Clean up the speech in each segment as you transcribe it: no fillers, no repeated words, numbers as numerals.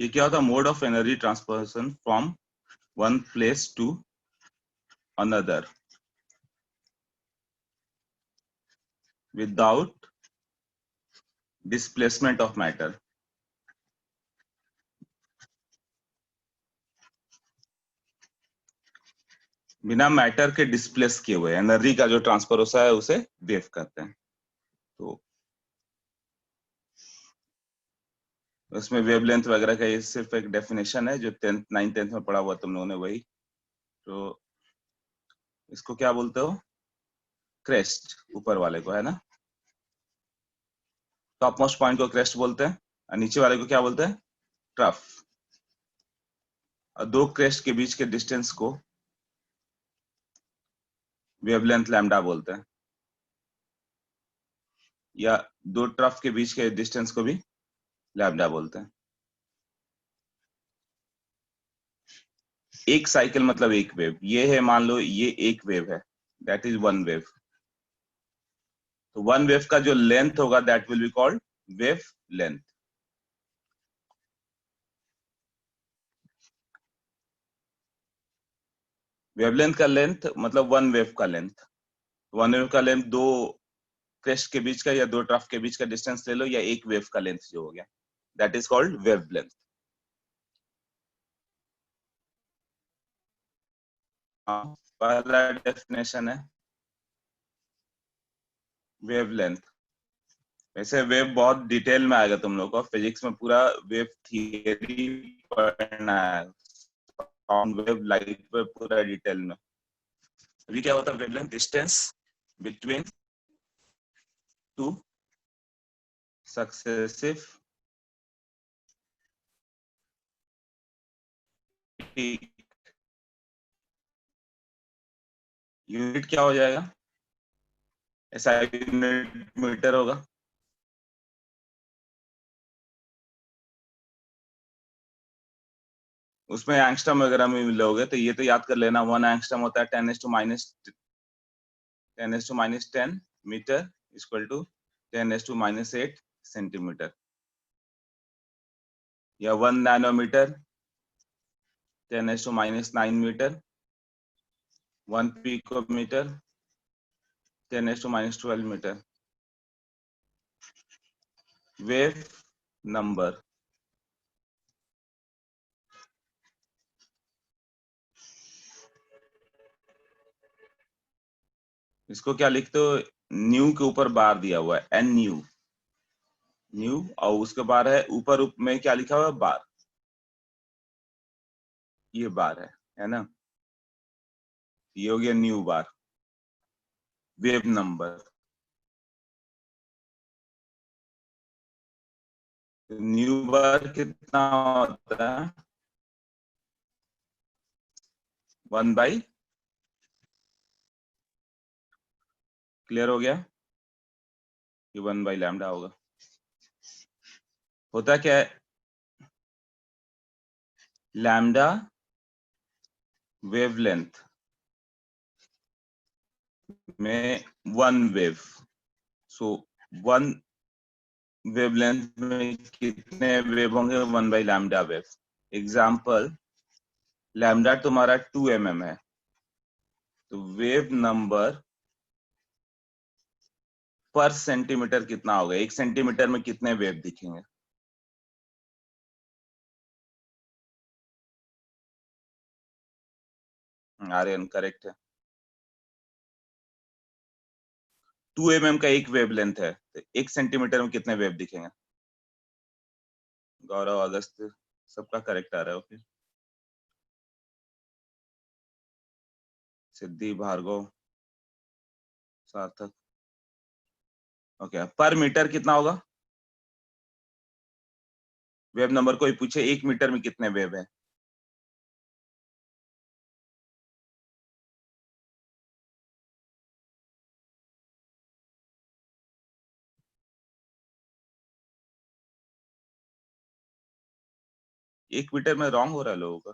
ये क्या होता है? Mode of energy transference from one place to another without displacement of matter. बिना मैटर के डिस्प्लेस किए हुए एनर्जी का जो ट्रांसफर होता है उसे वेव कहते हैं। तो उसमें वेवलेंथ वगैरह का ये सिर्फ एक डेफिनेशन है जो 10th 9th 10th में पढ़ा हुआ तुम लोगों ने वही। तो इसको क्या बोलते हो? क्रेस्ट, ऊपर वाले को, है ना? टॉप मोस्ट पॉइंट को क्रेस्ट बोलते हैं और नीचे वाले को क्या बोलते हैं? ट्रफ। और दो क्रेस्ट के बीच के डिस्टेंस को वेवलेंथ लैम्डा बोलते हैं, या दो ट्रफ के बीच के डिस्टेंस को भी लैम्डा बोलते हैं। एक साइकिल मतलब एक वेव। ये है, मान लो ये एक वेव है, दैट इज वन वेव। तो वन वेव का जो लेंथ होगा that will be called wave length. Wavelength का लेंथ मतलब वन वेव का लेंथ। वन वेव का लेंथ दो क्रेस्ट के बीच का या दो ट्रफ के बीच का डिस्टेंस ले लो, या एक वेव का लेंथ जो हो गया, that is called wave length. पहला डेफिनेशन है वेव लेंथ। वैसे वेव बहुत डिटेल में आएगा तुम लोग को, फिजिक्स में पूरा वेव थियरी पढ़ना है, साउंड वेव, लाइट वेव, पूरा डिटेल में। अभी क्या होता है? Wavelength distance between two successive unit क्या हो जाएगा? ऐसा यूनिट मीटर होगा। उसमें एंगस्ट्रम वगैरह में मिलोगे तो ये तो याद कर लेना, 1 एंगस्ट्रम होता है 10⁻⁻10 मीटर इक्वल टू 10⁻⁸ सेंटीमीटर, या 1 nanometre 10⁻⁹ metre, 1 picometre 10⁻12 metre. Wave number इसको क्या लिखते हो? न्यू के ऊपर बार दिया हुआ है, एन न्यू, न्यू, और उसके बार है ऊपर में क्या लिखा हुआ है? बार। ये बार है ना? ये हो गया न्यू बार, वेव नंबर। न्यू बार कितना होता है? 1/, क्लियर हो गया? ये 1/λ होगा। होता क्या है? लैम्डा वेवलेंथ में one wave. So one wavelength में कितने वेव होंगे? 1/λ वेव। एग्जाम्पल, लैम्डा तुम्हारा 2 mm है, तो वेव नंबर पर सेंटीमीटर कितना होगा? 1 सेंटीमीटर में कितने वेव दिखेंगे? आर्यन करेक्ट है। 2 mm का एक वेव लेंथ है, तो 1 सेंटीमीटर में कितने वेव दिखेंगे? गौरव, अगस्त, सबका करेक्ट आ रहा है। ओके, सिद्धि, भार्गव, सार्थक। ओके, पर मीटर कितना होगा? वेव नंबर कोई पूछे 1 मीटर में कितने वेव है? एक मीटर में रॉन्ग हो रहा है लोगों का,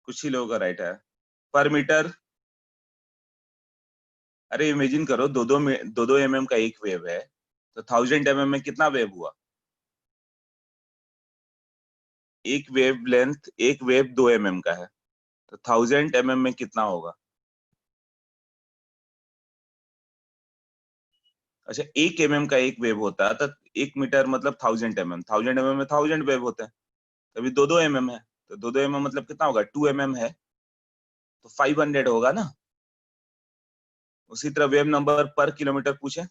कुछ ही लोगों का राइट है। पर मीटर, अरे इमेजिन करो, दो mm का एक वेव है, तो 1000 mm में कितना वेव हुआ? एक वेव लेंथ, एक वेव 2 mm का है, तो 1000 mm में कितना होगा? अच्छा, 1 mm का एक वेव होता है, तो 1 मीटर मतलब 1000 mm, 1000 mm में 1000 वेव होते हैं, तभी 2-2 mm है, तो 2-2 mm मतलब कितना होगा? 2 mm है, तो 500 होगा ना। उसी तरह वेव नंबर पर किलोमीटर पूछे।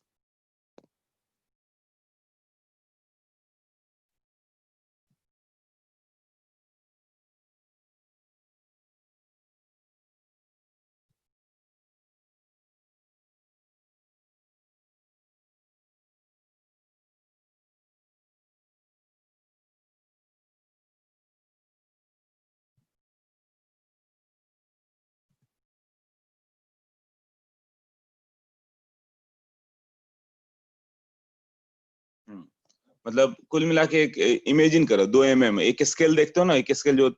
मतलब कुल मिला के एक इमेजिन करो, 2 mm, एक स्केल देखते हो ना, एक स्केल जो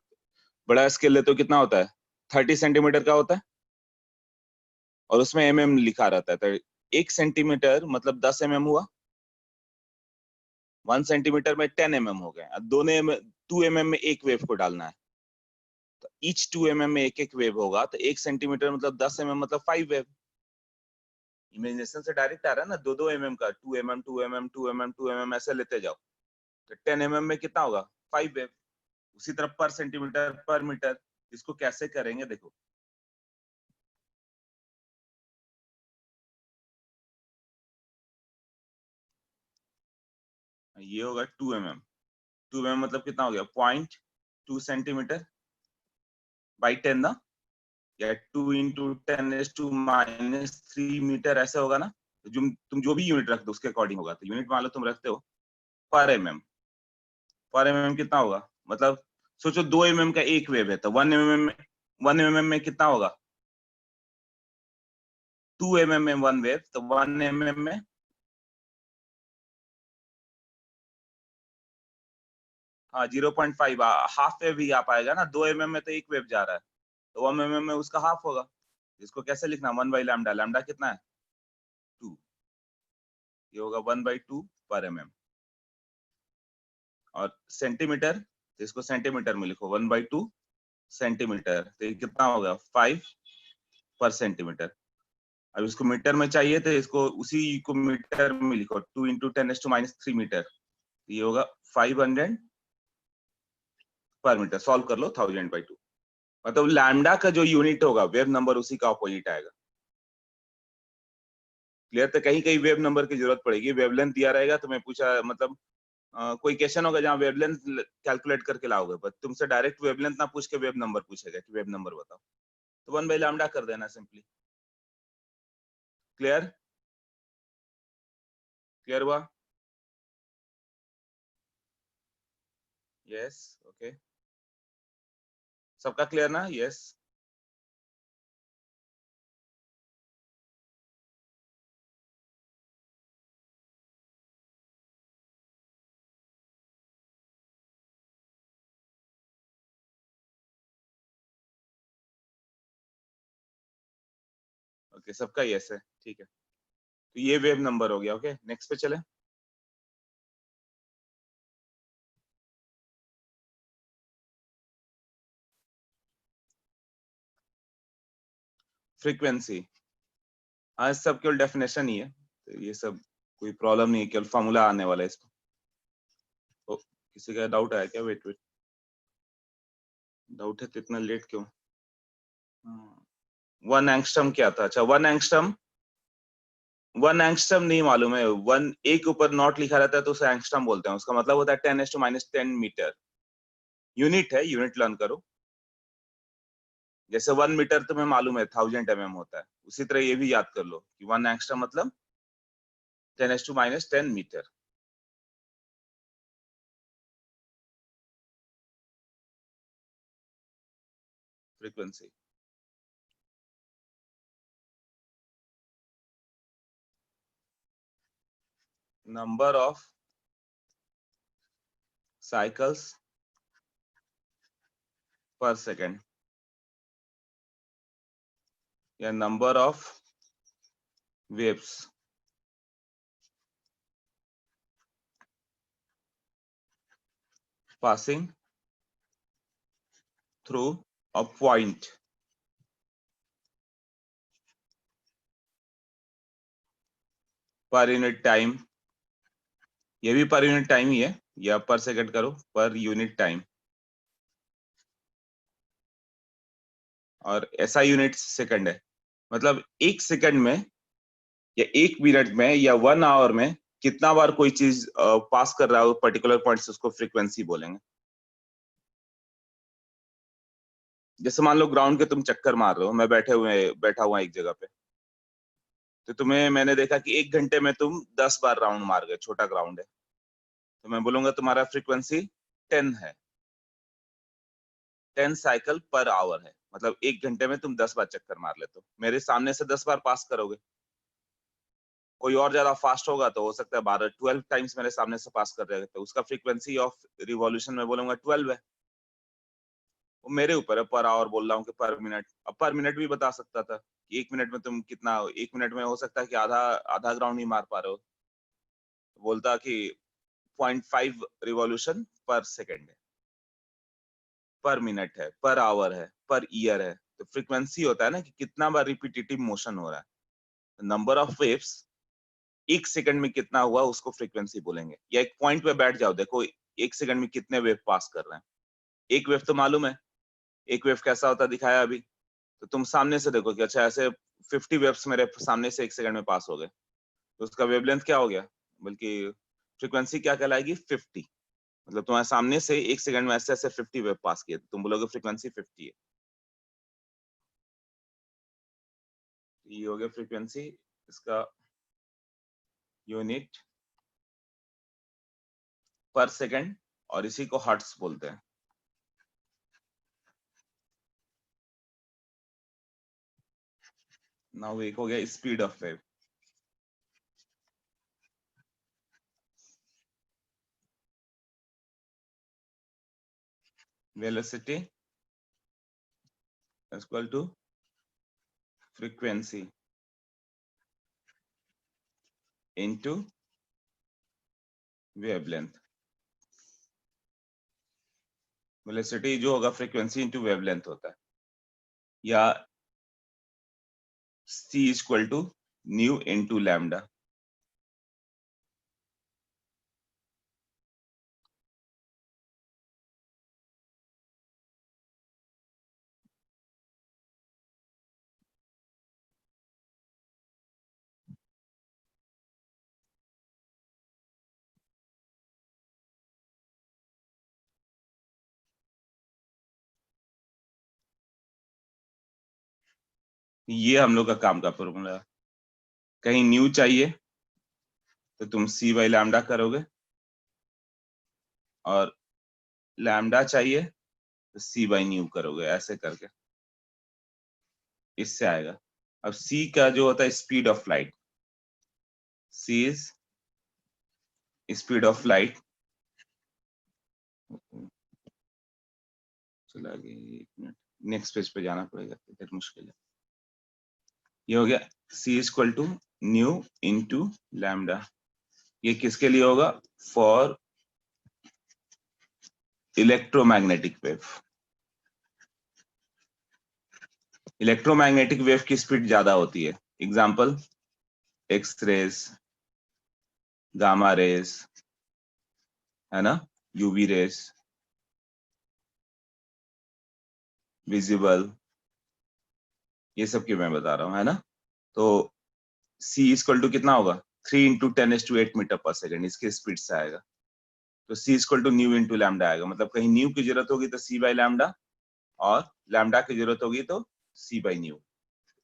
बड़ा स्केल लेते हो कितना होता है? 30 सेंटीमीटर का होता है, और उसमें mm लिखा रहता है, तो 1 सेंटीमीटर मतलब 10 mm हुआ, 1 सेंटीमीटर में 10 mm हो गए। अब दोनों 2 mm में एक वेव को डालना है, तो ईच 2 mm में एक एक वेव होगा, तो 1 सेंटीमीटर मतलब 10 mm मतलब 5 वेव। इमेजिनेशन से डायरेक्ट आ रहा है ना, 2-2 mm का, 2 mm 2 mm 2 mm 2 mm ऐसे लेते जाओ, तो 10 mm में कितना होगा? 5 वेव। उसी तरह पर सेंटीमीटर पर मीटर, इसको कैसे करेंगे देखो। ये होगा 2 mm, 2 mm मतलब कितना हो गया? 0.2 सेंटीमीटर बाई 10 ना, या 2 इंटू 10⁻³ ऐसे होगा ना। तो तुम जो भी यूनिट रख दो उसके अकॉर्डिंग होगा, तो यूनिट मान लो तुम रखते हो पर mm, पर mm कितना होगा? मतलब सोचो 2 mm का एक वेव है, तो 1 mm में कितना होगा? 2 mm में 1 वेव, तो 1 mm में हाँ 0.5, हाफ वेव भी आ पाएगा ना, 2 mm में तो एक वेव जा रहा है, तो 1 mm में उसका हाफ होगा। इसको कैसे लिखना? 1/λ, लैम्डा कितना है? 2, ये होगा 1/2 पर mm। और सेंटीमीटर, तो इसको सेंटीमीटर में लिखो, 1/2 सेंटीमीटर, तो ये कितना होगा? 5 पर सेंटीमीटर। अब इसको मीटर में चाहिए, तो इसको उसी को मीटर में लिखो, 2 इंटू 10⁻³ मीटर, ये होगा 500 पर मीटर। सॉल्व कर लो 1000/2, मतलब लैम्डा का जो यूनिट होगा वेव नंबर उसी का ऑपोजिट आएगा। क्लियर? तो कहीं कहीं वेव नंबर की जरूरत पड़ेगी, वेवलेंथ दिया रहेगा तो मैं पूछा मतलब कोई क्वेश्चन होगा जहाँ वेवलेंथ कैलकुलेट करके लाओगे, पर तुमसे डायरेक्ट वेवलेंथ ना पूछ के वेव नंबर पूछेगा कि वेव नंबर बताओ, तो 1/λ कर देना सिंपली। क्लियर? क्लियर हुआ? यस, ओके, सबका क्लियर ना? यस, ओके, सबका यस है, ठीक है। तो ये वेव नंबर हो गया। ओके, नेक्स्ट पे चले। फ्रीक्वेंसी, हाँ सब केवल डेफिनेशन ही है, तो ये सब कोई प्रॉब्लम नहीं है, केवल फॉर्मूला आने वाला है इसको। तो किसी का डाउट आया क्या? वेट वेट, डाउट है तो इतना लेट क्यों? 1 एंगस्ट्रम क्या था? अच्छा, 1 एंगस्ट्रम, 1 एंगस्ट्रम नहीं मालूम है। वन एक ऊपर नॉट लिखा रहता है तो उसे एंगस्ट्रम बोलते हैं, उसका मतलब होता है 10⁻⁻10 मीटर। यूनिट है, यूनिट लर्न करो। जैसे 1 मीटर तुम्हें मालूम है 1000 mm होता है, उसी तरह ये भी याद कर लो कि 1 एंगस्ट्रम मतलब 10⁻10 metre. Frequency, number of cycles per second, या number of waves passing through a point per unit time, ये भी पर यूनिट टाइम ही है, या पर सेकंड करो, पर यूनिट टाइम, और ऐसा यूनिट सेकंड है, मतलब एक सेकंड में या एक मिनट में या 1 आवर में कितना बार कोई चीज पास कर रहा है पर्टिकुलर पॉइंट से, उसको फ्रीक्वेंसी बोलेंगे। जैसे मान लो ग्राउंड के तुम चक्कर मार रहे हो, मैं बैठा हुआ एक जगह पे, तो तुम्हें मैंने देखा कि 1 घंटे में तुम 10 बार राउंड मार गए, छोटा ग्राउंड है, तो मैं बोलूंगा तुम्हारा फ्रीक्वेंसी 10 है, 10 साइकिल पर आवर है, मतलब 1 घंटे में तुम 10 बार चक्कर मार लेते हो, मेरे सामने से 10 बार पास करोगे। कोई और ज्यादा फास्ट होगा तो हो सकता है 12 टाइम्स मेरे सामने से पास कर जाएगा, तो उसका फ्रीक्वेंसी ऑफ रिवॉल्यूशन में बोलूंगा 12 है। वो मेरे ऊपर है, पर आवर बोल रहा हूँ कि पर मिनट, अब पर मिनट भी बता सकता था कि 1 मिनट में तुम कितना, 1 मिनट में हो सकता है कि आधा आधा ग्राउंड ही मार पा रहे हो, बोलता कि 0.5 रिवॉल्यूशन पर सेकेंड है, पर मिनट है, पर आवर है, पर ईयर है, तो फ्रीक्वेंसी होता है ना कि कितना बार रिपीटेटिव मोशन हो रहा है, नंबर ऑफ वेव्स एक सेकंड में कितना हुआ उसको फ्रीक्वेंसी बोलेंगे। या एक पॉइंट पे बैठ जाओ, देखो एक सेकंड में कितने वेव पास कर रहे हैं, एक वेव तो मालूम है, एक वेव कैसा होता दिखाया अभी, तो तुम सामने से देखो कि अच्छा ऐसे 50 वेव्स मेरे सामने से एक सेकंड में पास हो गए, तो उसका वेवलेंथ क्या हो गया, बल्कि फ्रीक्वेंसी क्या कहलाएगी, 50। मतलब तुम्हारे सामने से एक सेकंड में ऐसे ऐसे 50 वेव पास किए, तो तुम बोलोगे फ्रीक्वेंसी 50 है। ये हो गया फ्रीक्वेंसी, इसका यूनिट पर सेकंड, और इसी को हर्ट्ज बोलते हैं। नाउ एक हो गया speed of wave, velocity equal to frequency into wavelength. Velocity जो होगा फ्रीक्वेंसी इनटू वेवलेंथ होता है, या c equal to nu into lambda. ये हम लोग का काम का फॉर्मूला। कहीं न्यू चाहिए तो तुम c बाई लैम्डा करोगे, और लैम्डा चाहिए तो c बाई न्यू करोगे, ऐसे करके इससे आएगा। अब c का जो होता है speed of light, c is speed of light, चला गया, एक मिनट, नेक्स्ट पेज पे जाना पड़ेगा, इधर मुश्किल है। ये हो गया c equal to nu into lambda. ये किसके लिए होगा, for electromagnetic wave. Electromagnetic wave की स्पीड ज्यादा होती है, example X rays, gamma rays, है ना, यूवी रेज, विजिबल, ये सब की मैं बता रहा हूँ, है ना। तो c इक्वल टू कितना होगा, 3 इंटू 10⁸ मीटर पर सेकेंड, इसके स्पीड से आएगा। तो c equal to nu into lambda आएगा, मतलब कहीं न्यू की जरूरत होगी तो c बाई लैम्डा, और लैम्डा की जरूरत होगी तो c बाई न्यू।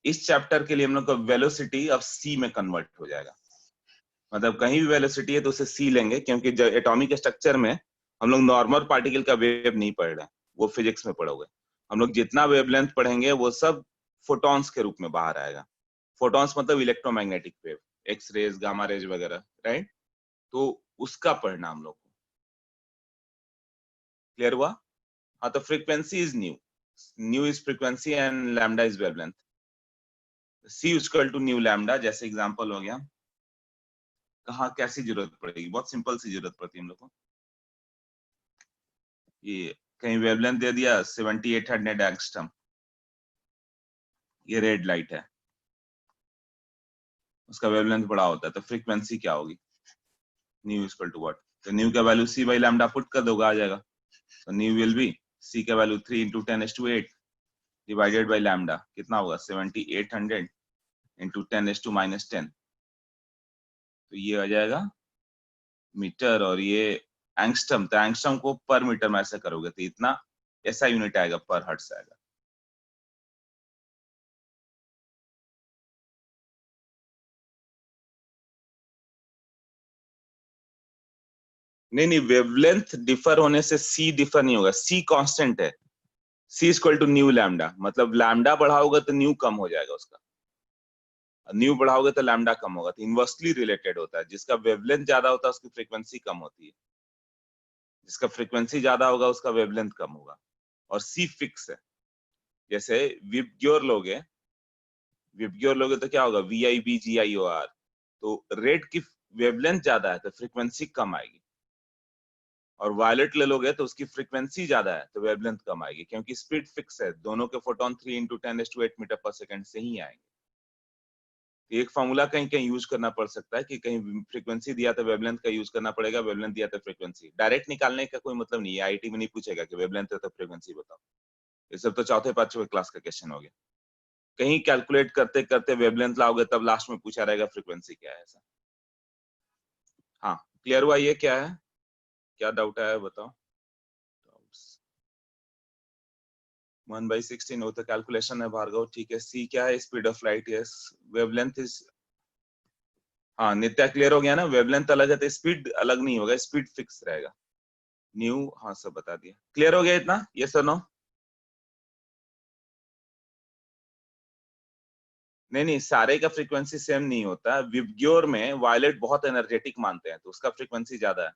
इस चैप्टर के लिए हम लोग का वेलोसिटी अब c में कन्वर्ट हो जाएगा, मतलब कहीं भी वेलोसिटी है तो उसे c लेंगे, क्योंकि एटॉमिक स्ट्रक्चर में हम लोग नॉर्मल पार्टिकल का वेव नहीं पढ़ रहे हैं, वो फिजिक्स में पढ़ोगे। हम लोग जितना वेवलेंथ पढ़ेंगे वो सब फोटॉन्स के रूप में बाहर आएगा। फोटॉन्स मतलब electromagnetic wave, X rays, gamma rays वगैरह, राइट। तो उसका पढ़ना हम लोग को, क्लियर हुआ। हाँ, तो frequency is nu, nu is frequency and lambda is wavelength. c equal to nu lambda, जैसे एग्जांपल हो गया, कहाँ कैसी जरूरत पड़ेगी, बहुत सिंपल सी जरूरत पड़ती है हम लोग को। ये कहीं वेवलेंथ दे दिया 7800 एंगस्ट्रम, ये रेड लाइट है, उसका वेवलेंथ बड़ा होता है, तो फ्रीक्वेंसी क्या होगी, न्यू इक्वल टू व्हाट, तो न्यू का value c by lambda put कर दोगे, आ जाएगा, तो न्यू विल बी c का value 3 into 10⁸ divided by lambda, कितना होगा 7800 इंटू 10⁻⁻10, तो ये आ जाएगा मीटर, और ये एंगस्ट्रम, तो एंगस्ट्रम को पर मीटर में ऐसे करोगे तो इतना ऐसा यूनिट आएगा, पर हर्ट्ज आएगा। नहीं नहीं, वेवलेंथ डिफर होने से सी डिफर नहीं होगा, सी कांस्टेंट है, सी इक्वल टू न्यू लैम्डा, मतलब लैम्डा बढ़ाओगे तो न्यू कम हो जाएगा उसका, न्यू बढ़ाओगे तो लैम्डा कम होगा, तो इनवर्सली रिलेटेड होता है, जिसका वेवलेंथ ज्यादा होता है उसकी फ्रीक्वेंसी कम होती है, जिसका फ्रीक्वेंसी ज्यादा होगा उसका वेवलेंथ कम होगा, और सी फिक्स है। जैसे विबग्योर लोगे, विबग्योर लोगे तो क्या होगा, VIBGIOR, तो रेड की वेवलेंथ ज्यादा है तो फ्रीक्वेंसी कम आएगी, और वायलेट ले लोगे तो उसकी फ्रीक्वेंसी ज्यादा है तो वेवलेंथ कम आएगी, क्योंकि स्पीड फिक्स है, दोनों के फोटोन 3 इंटू 10⁸ मीटर पर सेकंड से ही आएंगे। एक फॉर्मूला कहीं कहीं यूज करना पड़ सकता है कि कहीं फ्रीक्वेंसी दिया तो वेवलेंथ का यूज करना पड़ेगा, वेवलेंथ दिया तो फ्रीक्वेंसी, डायरेक्ट निकालने का कोई मतलब नहीं है, आईटी में नहीं पूछेगा कि वेवलेंथ है तो फ्रीक्वेंसी बताओ, ये सब तो चौथे पांचवे क्लास का क्वेश्चन हो गया, कहीं कैलकुलेट करते करते वेवलेंथ लाओगे तब लास्ट में पूछा रहेगा फ्रीक्वेंसी क्या है, ऐसा। हाँ, क्लियर हुआ, ये क्या है, क्या डाउट है बताओ। 1/16 वो तो कैलकुलेशन है भार्गव, ठीक है। सी क्या है, speed of light, yes. Wavelength is, हाँ नित्या क्लियर हो गया ना, वेवलेंथ अलग है तो स्पीड अलग नहीं होगा, स्पीड फिक्स रहेगा। न्यू, हाँ सब बता दिया, क्लियर हो गया इतना, यस और नो। नहीं नहीं, सारे का फ्रीक्वेंसी सेम नहीं होता, विबग्योर में वायलेट बहुत एनर्जेटिक मानते हैं तो उसका फ्रीक्वेंसी ज्यादा है,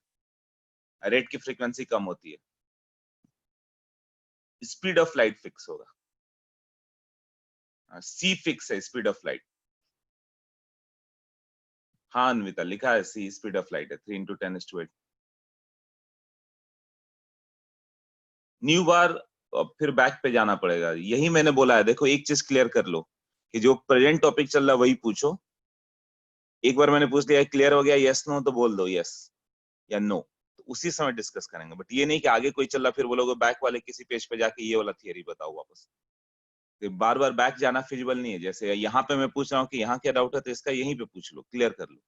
रेड की फ्रीक्वेंसी कम होती है, स्पीड ऑफ लाइट फिक्स होगा, सी फिक्स है, स्पीड ऑफ लाइट। हाँ अनविता, लिखा है सी स्पीड ऑफ लाइट है 3 इंटू 10⁸ न्यू बार। अब फिर बैक पे जाना पड़ेगा, यही मैंने बोला है, देखो एक चीज क्लियर कर लो कि जो प्रेजेंट टॉपिक चल रहा है वही पूछो, एक बार मैंने पूछ लिया क्लियर हो गया यस नो तो बोल दो यस या नो, तो उसी समय डिस्कस करेंगे, बट ये नहीं कि आगे कोई चल रहा फिर बोलोगे बैक वाले किसी पेज पे जाके ये वाला थियरी बताओ वापस, तो बार बार बैक जाना फिजिबल नहीं है, जैसे यहाँ पे मैं पूछ रहा हूँ कि यहाँ क्या डाउट है तो इसका यहीं पे पूछ लो, क्लियर कर लो।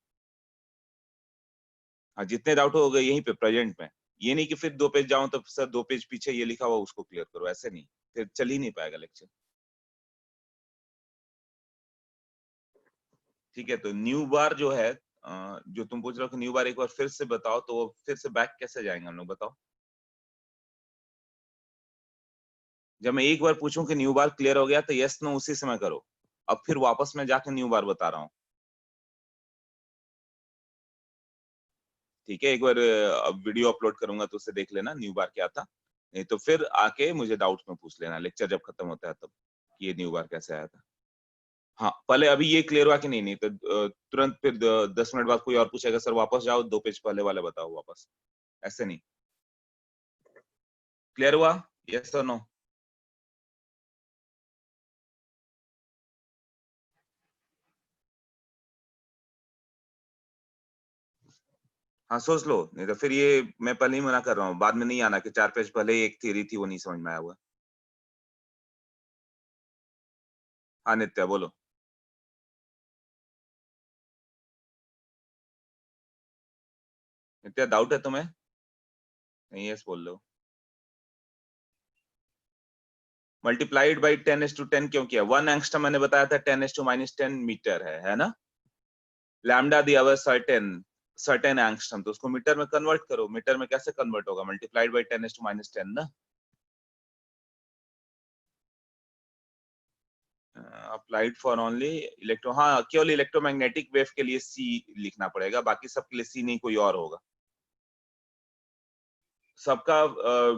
हाँ जितने डाउट हो गए यहीं पे प्रेजेंट में, ये नहीं कि फिर 2 पेज जाऊं तो सर 2 पेज पीछे ये लिखा हुआ उसको क्लियर करो, ऐसे नहीं, फिर चल ही नहीं पाएगा लेक्चर। ठीक है, तो न्यू बार जो है, जो तुम पूछ रहे हो कि न्यू बार एक बार फिर से बताओ, तो वो फिर से बैक कैसे जाएंगे हम लोग, बताओ। जब मैं एक बार पूछूं कि न्यू बार क्लियर हो गया तो यस नो उसी समय करो, अब फिर वापस मैं जाके न्यू बार बता रहा हूँ, ठीक है। एक बार अब वीडियो अपलोड करूंगा तो उसे देख लेना न्यू बार क्या था, नहीं तो फिर आके मुझे डाउट में पूछ लेना लेक्चर जब खत्म होता है तब, कि ये न्यू बार कैसे आया था। हाँ पहले अभी ये क्लियर हुआ कि नहीं, नहीं तो तुरंत फिर 10 मिनट बाद कोई और पूछेगा सर वापस जाओ 2 पेज पहले वाले बताओ वापस, ऐसे नहीं। क्लियर हुआ, यस और नो। हाँ सोच लो, नहीं तो फिर ये मैं पहले ही मना कर रहा हूँ, बाद में नहीं आना कि 4 पेज पहले ही एक थ्योरी थी वो नहीं समझ में आया हुआ। हाँ नित्या बोलो। नित्या डाउट है तुम्हें, नहीं यस बोल लो। मल्टीप्लाइड बाई 10⁻10 क्यों किया, 1 एंगस्ट्रम मैंने बताया था 10⁻−10 मीटर है ना, लैम्डा दिया हुआ सर्टेन, सर्टेन एंगस्ट्रम, तो उसको मीटर में कन्वर्ट करो, मीटर में कैसे कन्वर्ट होगा, मल्टीप्लाइड बाई 10⁻10 ना। अप्लाइड फॉर ओनली इलेक्ट्रो, हाँ केवल इलेक्ट्रोमैग्नेटिक वेव के लिए सी लिखना पड़ेगा, बाकी सबके लिए सी नहीं कोई और होगा, सबका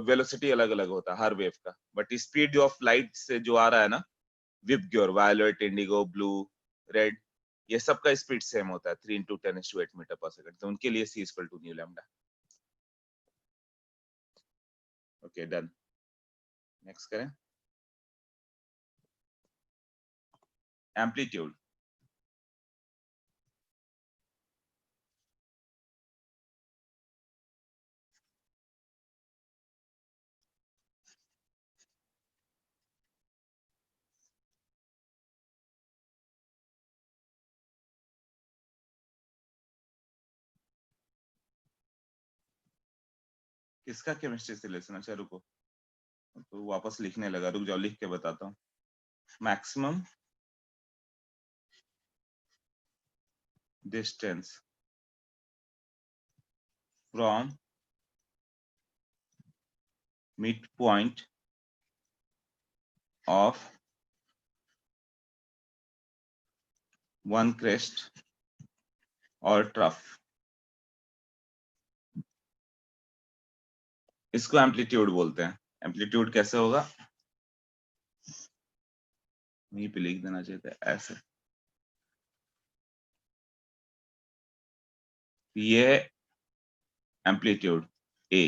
वेलोसिटी अलग अलग होता है हर वेव का, बट स्पीड ऑफ लाइट से जो आ रहा है ना, VIBGYOR violet indigo blue red, ये सबका स्पीड सेम होता है 3 इंटू 10⁸ मीटर पर सेकंड, तो उनके लिए C equal to nu lambda. Okay done. Next करें, एम्पलीट्यूड। किसका केमिस्ट्री से लेसन? अच्छा रुको, तो वापस लिखने लगा, रुक जाओ लिख के बताता हूँ। Maximum distance from mid point of one crest और ट्रफ, इसको एम्पलीट्यूड बोलते हैं। एम्पलीट्यूड कैसे होगा, वहीं पे लिख देना चाहिए था ऐसे। ये एम्पलीट्यूड ए,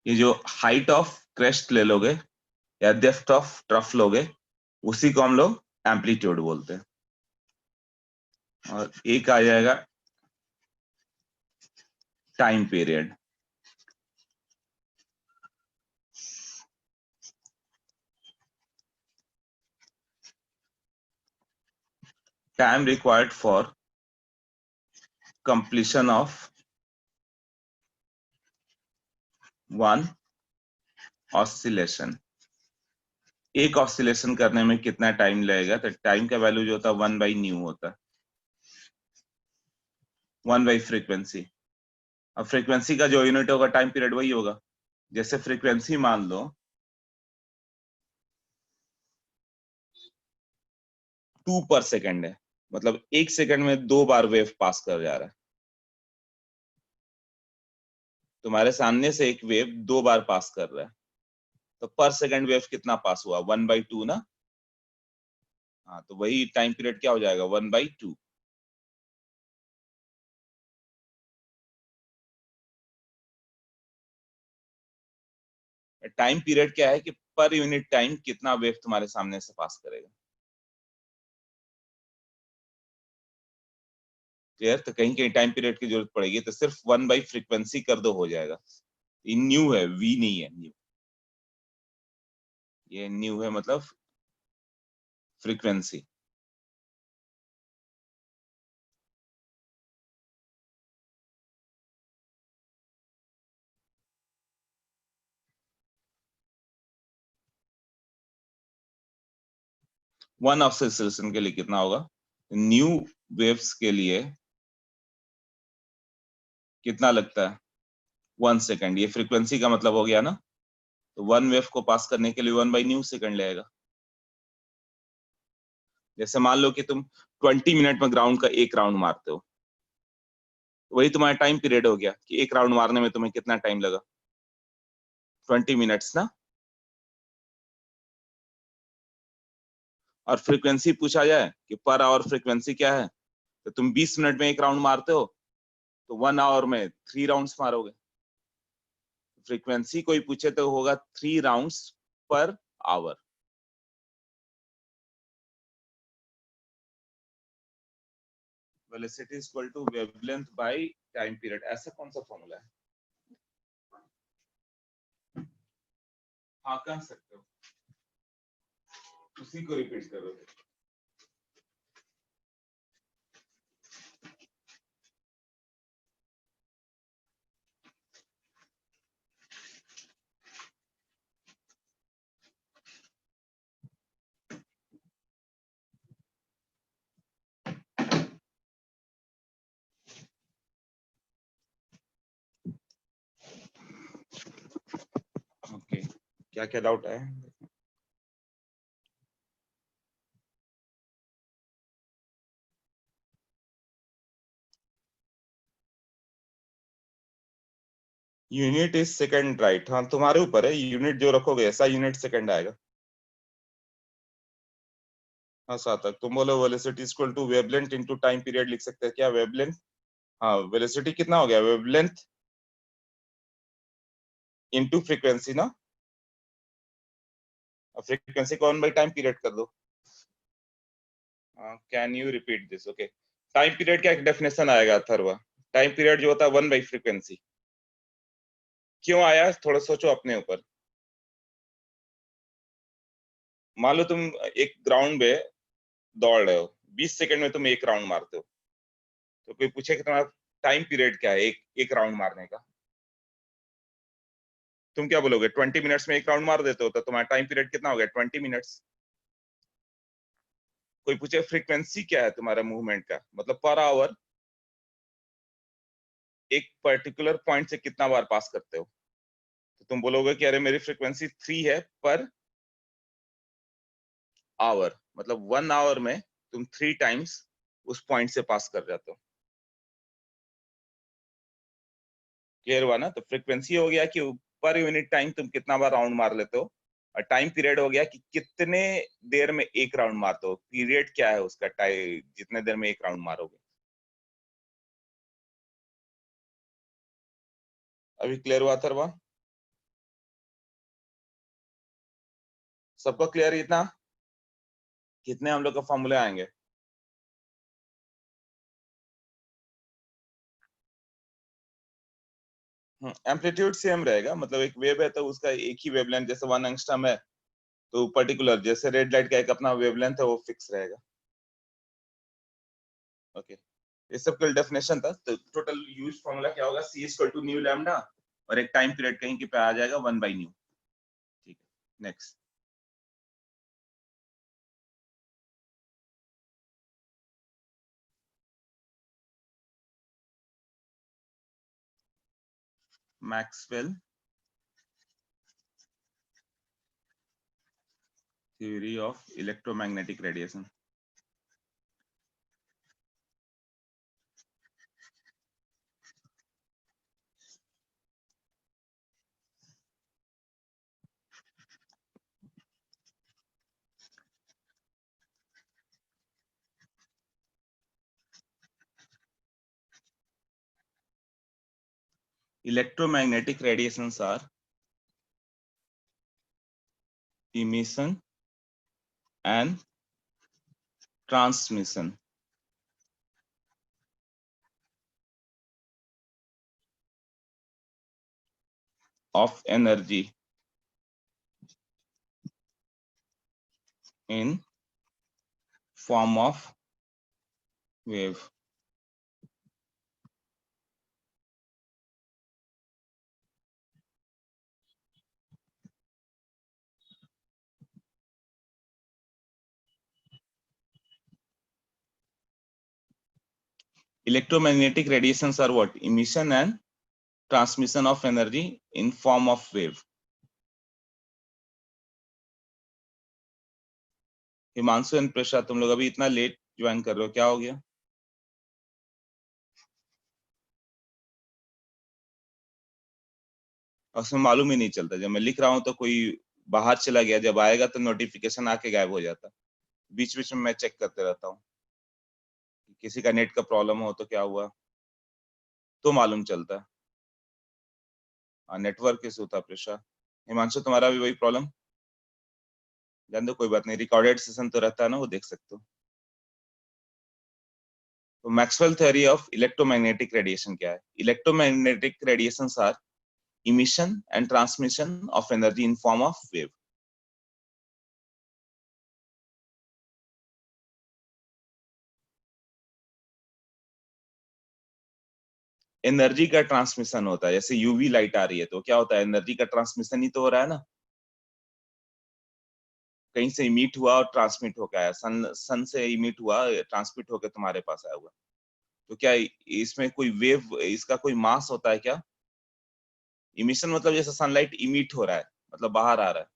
ये जो हाइट ऑफ क्रेस्ट ले लोगे या डेप्थ ऑफ ट्रफ लोगे, उसी को हम लोग एम्पलीट्यूड बोलते हैं। और एक आ जाएगा time period. Time required for completion of one oscillation. एक ऑसिलेशन करने में कितना टाइम लगेगा, तो टाइम का वैल्यू जो होता है 1/न्यू होता है, 1 फ्रीक्वेंसी। अब फ्रीक्वेंसी का जो यूनिट होगा टाइम पीरियड वही होगा। जैसे फ्रीक्वेंसी मान लो 2 पर सेकेंड है, मतलब 1 सेकंड में 2 बार वेव पास कर जा रहा है। तुम्हारे सामने से एक वेव 2 बार पास कर रहा है, तो पर सेकंड वेव कितना पास हुआ, 1/2 ना। हाँ, तो वही टाइम पीरियड क्या हो जाएगा, 1/2। टाइम पीरियड क्या है कि पर यूनिट टाइम कितना वेव तुम्हारे सामने से पास करेगा। क्लियर? तो कहीं कहीं टाइम पीरियड की जरूरत पड़ेगी, तो सिर्फ 1 फ्रीक्वेंसी कर दो हो जाएगा। ये न्यू है, वी नहीं है न्यू, ये न्यू है मतलब फ्रीक्वेंसी। वन ऑसिलेशन के लिए कितना होगा, न्यू वेव्स के लिए कितना लगता है, 1 सेकंड। ये फ्रीक्वेंसी का मतलब हो गया ना, तो वन वेव को पास करने के लिए 1/न्यू सेकंड लगेगा। जैसे मान लो कि तुम 20 मिनट में ग्राउंड का एक राउंड मारते हो, तो वही तुम्हारा टाइम पीरियड हो गया कि एक राउंड मारने में तुम्हें कितना टाइम लगा, 20 मिनट्स ना। और फ्रीक्वेंसी पूछा जाए कि पर आवर फ्रीक्वेंसी क्या है, तो तुम 20 मिनट में एक राउंड मारते हो, तो 1 आवर में 3 राउंड्स मारोगे। फ्रीक्वेंसी कोई पूछे तो होगा 3 rounds per hour. Velocity is equal to wavelength by time period, ऐसा कौन सा फॉर्मूला है? हाँ कह सकते हो, उसी को रिपीट करो। ओके, क्या क्या डाउट है? Unit is second, right. हाँ तुम्हारे ऊपर है, यूनिट जो रखोगे ऐसा यूनिट सेकंड आएगा। हाँ सार्थक, तुम बोलो velocity equal to wavelength into time period लिख सकते हैं क्या, वेवलेंथ। हाँ वेलोसिटी कितना हो गया, वेवलेंथ इनटू फ्रीक्वेंसी ना, फ्रीक्वेंसी को 1 by टाइम पीरियड कर दो। Can you repeat this? Okay, time period का एक डेफिनेशन आएगा अथर्वा। टाइम पीरियड जो होता है 1 by फ्रीक्वेंसी। क्यों आया, थोड़ा सोचो अपने ऊपर। मान लो तुम एक ग्राउंड में दौड़ रहे हो, 20 सेकंड में तुम एक राउंड मारते हो, तो कोई पूछे कि तुम्हारा टाइम पीरियड क्या है एक एक राउंड मारने का, तुम क्या बोलोगे? 20 मिनट्स में एक राउंड मार देते हो, तो तुम्हारा टाइम पीरियड कितना हो गया? 20 मिनट्स। कोई पूछे फ्रीक्वेंसी क्या है तुम्हारा मूवमेंट का, मतलब पर आवर एक पर्टिकुलर पॉइंट से कितना बार पास करते हो, तो तुम बोलोगे कि अरे मेरी फ्रीक्वेंसी 3 है पर आवर, मतलब 1 आवर में तुम 3 टाइम्स उस पॉइंट से पास कर जाते हो। क्लियर हुआ ना? तो फ्रीक्वेंसी हो गया कि पर यूनिट टाइम तुम कितना बार राउंड मार लेते हो, और टाइम पीरियड हो गया कि कितने देर में एक राउंड मारते हो, पीरियड क्या है उसका, टाइम जितने देर में एक राउंड मारोगे। अभी क्लियर हुआ अथर्वा? सबको क्लियर इतना? कितने हम लोग का फॉर्मूले आएंगे? एम्पलीट्यूड सेम रहेगा, मतलब एक वेव है तो उसका एक ही वेवलेंथ, जैसे 1 एंगस्ट्रॉम है तो पर्टिकुलर जैसे रेड लाइट का एक अपना वेवलेंथ है वो फिक्स रहेगा। ओके, ये सब का डेफिनेशन था। तो टोटल यूज फॉर्मूला क्या होगा? सी इक्वल टू न्यू लैम्डा, और एक टाइम पीरियड कहीं के पे आ जाएगा 1 by न्यू। ठीक है, next. Maxwell theory of electromagnetic radiation. Electromagnetic radiations are emission and transmission of energy in form of wave. Electromagnetic radiations are what? Emission and transmission of energy in form of wave. Himanshu and Prussia, तुम लोग अभी इतना late join कर रहे हो, क्या हो गया? उसमें मालूम ही नहीं चलता, जब मैं लिख रहा हूँ तो कोई बाहर चला गया, जब आएगा तो नोटिफिकेशन आके गायब हो जाता। बीच बीच में मैं चेक करते रहता हूँ, किसी का नेट का प्रॉब्लम हो तो क्या हुआ तो मालूम चलता है। नेटवर्क इशू था प्रशा। हिमांशु तुम्हारा भी वही प्रॉब्लम? जान दो, कोई बात नहीं, रिकॉर्डेड सेशन तो रहता है ना, वो देख सकते हो। तो Maxwell theory of electromagnetic radiation क्या है? Electromagnetic radiations are emission and transmission of energy in form of wave. Energy का ट्रांसमिशन होता है, जैसे यूवी लाइट आ रही है तो क्या होता है? एनर्जी का ट्रांसमिशन ही तो हो रहा है ना, कहीं से इमिट हुआ और ट्रांसमिट होकर आया, सन से इमिट हुआ, ट्रांसमिट होकर तुम्हारे पास आया हुआ। तो क्या इसमें कोई वेव, इसका कोई मास होता है क्या? इमिशन मतलब जैसे सनलाइट इमिट हो रहा है, मतलब बाहर आ रहा है,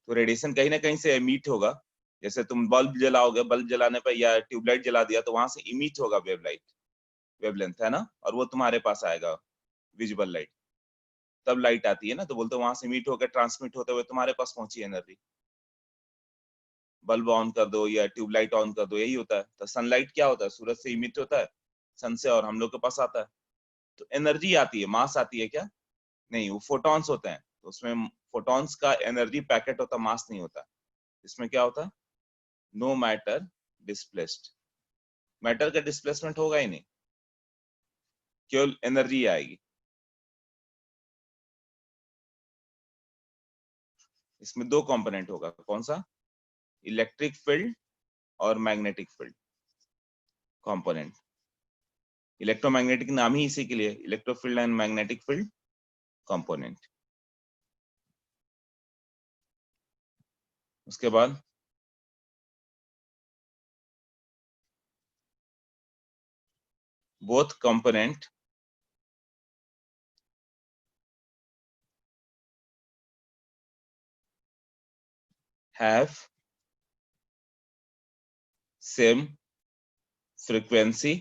तो रेडिएशन कहीं ना कहीं से इमिट होगा। जैसे तुम बल्ब जलाओगे, बल्ब जलाने पर या ट्यूबलाइट जला दिया तो वहां से इमिट होगा वेवलाइट, वेवलेंथ है ना, और वो तुम्हारे पास आएगा विजिबल लाइट। तब लाइट आती है ना, तो बोलते वहां से मीट होकर ट्रांसमिट होते हुए तुम्हारे पास पहुंची एनर्जी। बल्ब ऑन कर दो या ट्यूबलाइट ऑन कर दो, यही होता है। तो सनलाइट क्या होता है? सूरज से इमिट होता है, सन से, और हम लोग के पास आता है। तो एनर्जी आती है, मास आती है क्या? नहीं, वो फोटॉन्स होते हैं, तो उसमें फोटॉन्स का एनर्जी पैकेट होता, मास नहीं होता। इसमें क्या होता? नो मैटर डिस्प्लेस्ड, मैटर का डिस्प्लेसमेंट होगा ही नहीं, केवल एनर्जी आएगी। इसमें दो कंपोनेंट होगा, कौन सा? इलेक्ट्रिक फील्ड और मैग्नेटिक फील्ड कंपोनेंट। इलेक्ट्रोमैग्नेटिक नाम ही इसी के लिए, इलेक्ट्रोफील्ड एंड मैग्नेटिक फील्ड कंपोनेंट। उसके बाद both component have same frequency,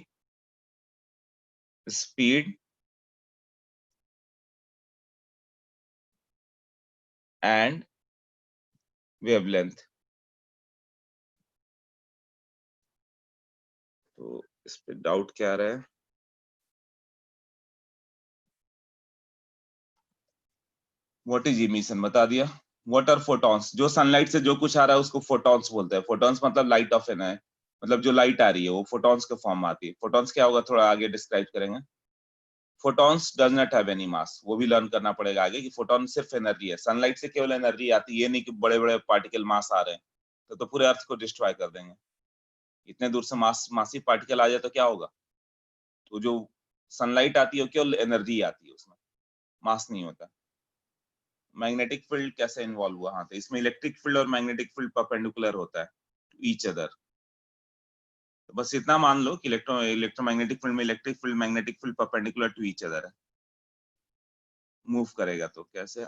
speed and wavelength। तो इस पे डाउट क्या आ रहा है? व्हाट इज इमिशन बता दिया। What are photons? जो सनलाइट से जो कुछ आ रहा है उसको फोटॉन्स बोलते हैं। फोटॉन्स मतलब लाइट ऑफ एन है, मतलब जो लाइट आ रही है वो फोटॉन्स के फॉर्म में आती है। फोटॉन्स क्या होगा थोड़ा आगे डिस्क्राइब करेंगे। Photons does not have any mass, वो भी लर्न करना पड़ेगा आगे कि फोटॉन सिर्फ एनर्जी है, सनलाइट से केवल एनर्जी आती है, ये नहीं कि बड़े बड़े पार्टिकल मास आ रहे हैं तो पूरे अर्थ को डिस्ट्रॉय कर देंगे। इतने दूर से मासी पार्टिकल आ जाए तो क्या होगा? तो जो सनलाइट आती है वो केवल एनर्जी आती है, उसमें मास नहीं होता। मैग्नेटिक फील्ड कैसे इन्वॉल्व हुआ? हाँ, तो इसमें इलेक्ट्रिक फील्ड और मैग्नेटिक फील्ड परपेंडिकुलर होता है टू ईच अदर। तो बस इतना मान लो कि इलेक्ट्रोमैग्नेटिक फील्ड में electric field magnetic field perpendicular to each other है। मूव करेगा तो कैसे?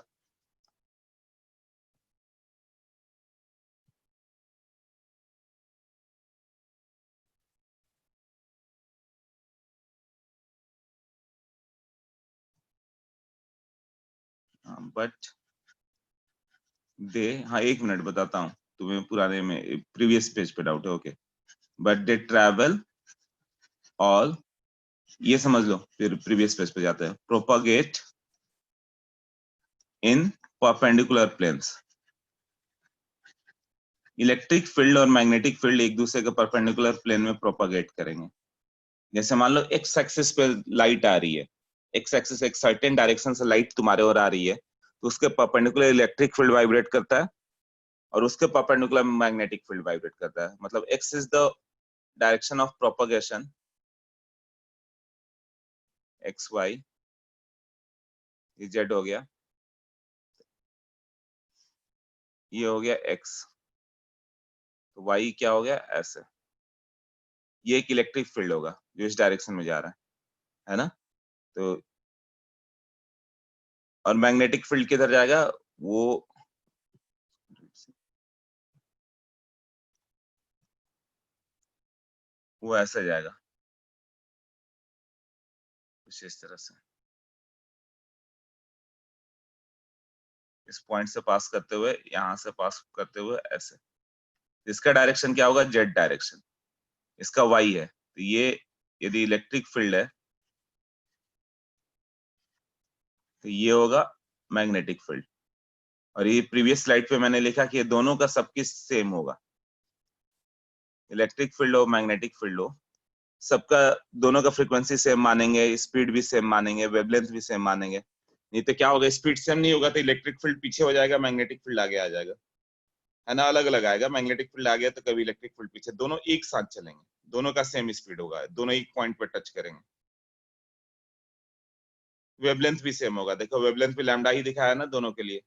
बट दे, हाँ एक मिनट बताता हूँ तुम्हें, पुराने में प्रीवियस पेज पे डाउट है। Okay, but they travel all, ये समझ लो, फिर प्रीवियस पेज पे जाते हैं। प्रोपागेट इन परपेंडिकुलर प्लेन्स। इलेक्ट्रिक फील्ड और मैग्नेटिक फील्ड एक दूसरे के परपेंडिकुलर प्लेन में प्रोपागेट करेंगे। जैसे मान लो एक्स एक्सिस पे लाइट आ रही है, एक्स एक्सिस एक सर्टेन डायरेक्शन से लाइट तुम्हारे ओर आ रही है, तो उसके परपेंडिकुलर इलेक्ट्रिक फील्ड वाइब्रेट करता है और उसके परपेंडिकुलर मैग्नेटिक फील्ड वाइब्रेट करता है। मतलब x is the direction of propagation, x y, ये जेड हो गया, ये हो गया एक्स, तो वाई क्या हो गया? ऐसे। ये एक इलेक्ट्रिक फील्ड होगा जो इस डायरेक्शन में जा रहा है ना? तो और मैग्नेटिक फील्ड किधर जाएगा? वो ऐसे जाएगा कुछ इस तरह से, इस पॉइंट से पास करते हुए, यहां से पास करते हुए ऐसे। इसका डायरेक्शन क्या होगा? Z direction. इसका वाई है, तो ये यदि इलेक्ट्रिक फील्ड है तो ये होगा मैग्नेटिक फील्ड। और ये प्रीवियस स्लाइड पे मैंने लिखा कि ये दोनों का सबकी सेम होगा, इलेक्ट्रिक फील्ड हो मैग्नेटिक फील्ड हो, सबका, दोनों का फ्रीक्वेंसी सेम मानेंगे, स्पीड भी सेम मानेंगे, वेवलेंथ भी सेम मानेंगे। नहीं तो क्या होगा? स्पीड सेम नहीं होगा तो इलेक्ट्रिक फील्ड पीछे हो जाएगा, मैग्नेटिक फील्ड आगे आ जाएगा, है ना? अलग अलग आएगा। मैग्नेटिक फील्ड आ गया तो कभी इलेक्ट्रिक फील्ड पीछे, दोनों एक साथ चलेंगे, दोनों का सेम स्पीड होगा, दोनों एक पॉइंट पे टच करेंगे। वेवलेंथ भी सेम होगा, देखो वेवलेंथ भी लैम्डा ही दिखाया ना दोनों के लिए।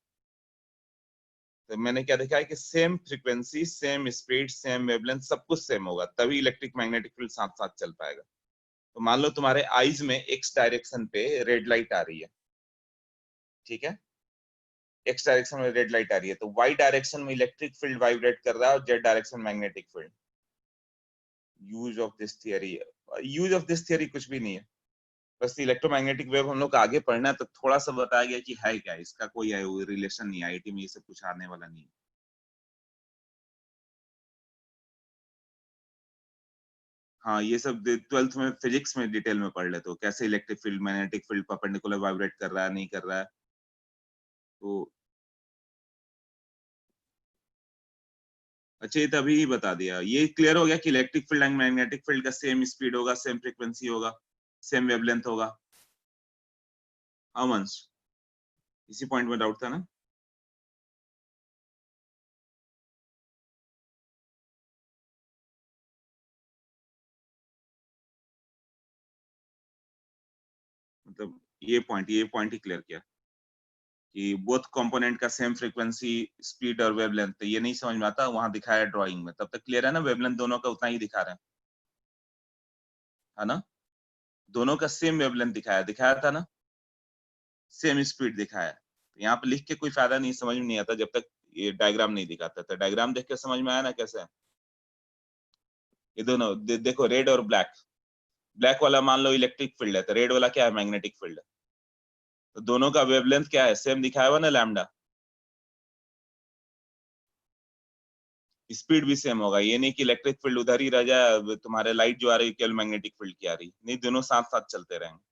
तो मैंने क्या देखा है कि same frequency, same speed, same wavelength, सब कुछ सेम होगा, तभी इलेक्ट्रिक मैग्नेटिक फील्ड साथ साथ चल पाएगा। तो मान लो तुम्हारे आईज में एक्स डायरेक्शन पे रेड लाइट आ रही है, ठीक है? एक्स डायरेक्शन में रेड लाइट आ रही है, तो वाई डायरेक्शन में इलेक्ट्रिक फील्ड वाइब्रेट कर रहा है और Z direction magnetic field. Use of this theory, use of this theory कुछ भी नहीं है, बस इलेक्ट्रोमैग्नेटिक वेव हम लोग का आगे पढ़ना है तो थोड़ा सा बताया गया कि है क्या, इसका कोई रिलेशन नहीं, आईआईटी में ये सब कुछ आने वाला नहीं। हाँ ये सब 12th में फिजिक्स में डिटेल में पढ़ लेते हो, कैसे electric field magnetic field perpendicular vibrate कर रहा है नहीं कर रहा है। तो अच्छा ये तभी ही बता दिया, ये क्लियर हो गया कि electric field and magnetic field का सेम स्पीड होगा, सेम फ्रीक्वेंसी होगा, सेम वेवलेंथ होगा। अमंस इसी पॉइंट में डाउट था ना? मतलब ये पॉइंट ही क्लियर किया कि बोथ कंपोनेंट का सेम फ्रीक्वेंसी स्पीड और वेवलेंथ, ये नहीं समझ में आता, वहां दिखाया ड्राइंग में, तब तक क्लियर है ना? वेवलेंथ दोनों का उतना ही दिखा रहे हैं, है ना? दोनों का सेम वेवलेंथ दिखाया दिखाया था ना, सेम स्पीड दिखाया। तो यहाँ पे लिख के कोई फायदा नहीं, समझ में नहीं आता जब तक ये डायग्राम नहीं दिखाता। तो डायग्राम देख के समझ में आया ना कैसे है? ये दोनों देखो, रेड और ब्लैक, ब्लैक वाला मान लो इलेक्ट्रिक फील्ड है, तो रेड वाला क्या है? मैग्नेटिक फील्ड है। तो दोनों का वेवलेंथ क्या है? सेम दिखाया हुआ ना, लैम्डा। स्पीड भी सेम होगा, ये नहीं कि इलेक्ट्रिक फील्ड उधर ही रह जाए, तुम्हारे लाइट जो आ रही है केवल मैग्नेटिक फील्ड की आ रही नहीं, दोनों साथ साथ चलते रहेंगे।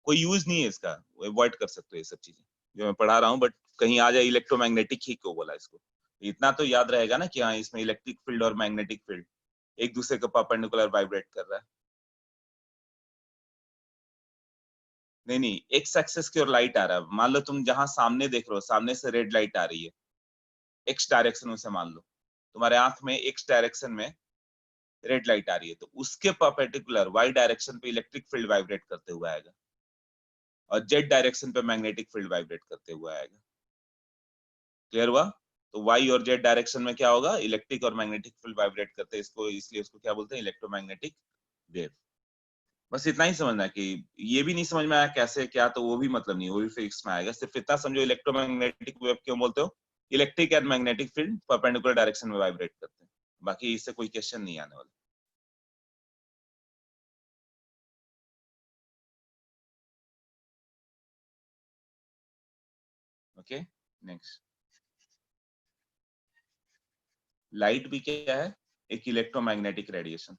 कोई यूज नहीं है इसका, अवॉइड कर सकते हो ये सब चीजें जो मैं पढ़ा रहा हूँ, बट कहीं आ जाए इलेक्ट्रोमैग्नेटिक ही क्यों बोला इसको। इतना तो याद रहेगा ना कि हाँ इसमें इलेक्ट्रिक फील्ड और मैग्नेटिक फील्ड एक दूसरे के परपेंडिकुलर वाइब्रेट कर रहा है। नहीं नहीं, एक्स एक्सेस की ओर लाइट आ रहा है, मान लो तुम जहां सामने देख रहे हो, सामने से रेड लाइट आ रही है एक्स डायरेक्शन में से, मान लो तुम्हारे आंख में एक्स डायरेक्शन में रेड लाइट आ रही है, तो उसके परपेंडिकुलर वाई डायरेक्शन पे इलेक्ट्रिक फील्ड वाइब्रेट करते हुए आएगा, और जेड डायरेक्शन पे मैग्नेटिक फील्ड वाइब्रेट करते हुए आएगा। क्लियर हुआ? तो वाई और जेड डायरेक्शन में क्या होगा? इलेक्ट्रिक और मैग्नेटिक फील्ड वाइब्रेट करते हैं, इसको इसलिए उसको क्या बोलते हैं? Electromagnetic wave. बस इतना ही समझना है कि ये भी नहीं समझ में आया कैसे क्या, तो वो भी मतलब नहीं, वो भी फिजिक्स में आएगा। सिर्फ इतना समझो, इलेक्ट्रोमैग्नेटिक वेव क्यों बोलते हो? Electric and magnetic field perpendicular direction में वाइब्रेट करते हैं, बाकी इससे कोई क्वेश्चन नहीं आने वाला। Okay, next. लाइट भी क्या है? एक इलेक्ट्रोमैग्नेटिक रेडिएशन।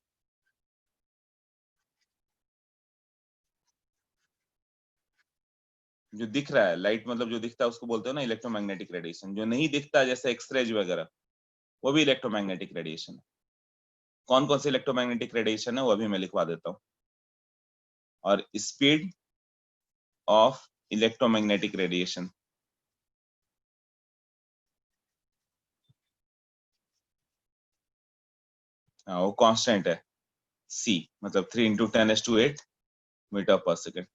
जो दिख रहा है लाइट, मतलब जो दिखता है उसको बोलते हो ना इलेक्ट्रोमैग्नेटिक रेडिएशन। जो नहीं दिखता जैसे एक्सरेज वगैरह, वो भी इलेक्ट्रोमैग्नेटिक रेडिएशन है। कौन कौन से इलेक्ट्रोमैग्नेटिक रेडिएशन है वो अभी मैं लिखवा देता हूँ। और स्पीड ऑफ इलेक्ट्रोमैग्नेटिक रेडिएशन, वो कांस्टेंट है c, मतलब 3 × 10⁸ मीटर पर सेकेंड।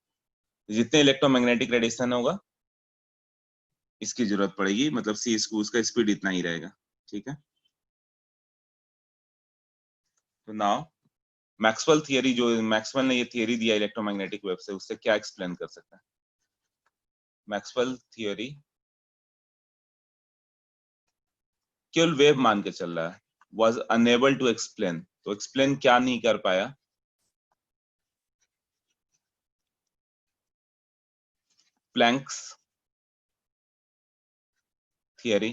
जितने इलेक्ट्रोमैग्नेटिक रेडिएशन होगा इसकी जरूरत पड़ेगी, मतलब c इसको, उसका स्पीड इतना ही रहेगा। ठीक है, तो नाउ मैक्सवेल थियरी, जो मैक्सवेल ने ये थियरी दिया इलेक्ट्रोमैग्नेटिक वेव से, उससे क्या एक्सप्लेन कर सकता है? मैक्सवेल थियरी केवल वेव मान के चल रहा है, was unable to explain, तो एक्सप्लेन क्या नहीं कर पाया? Planck's theory.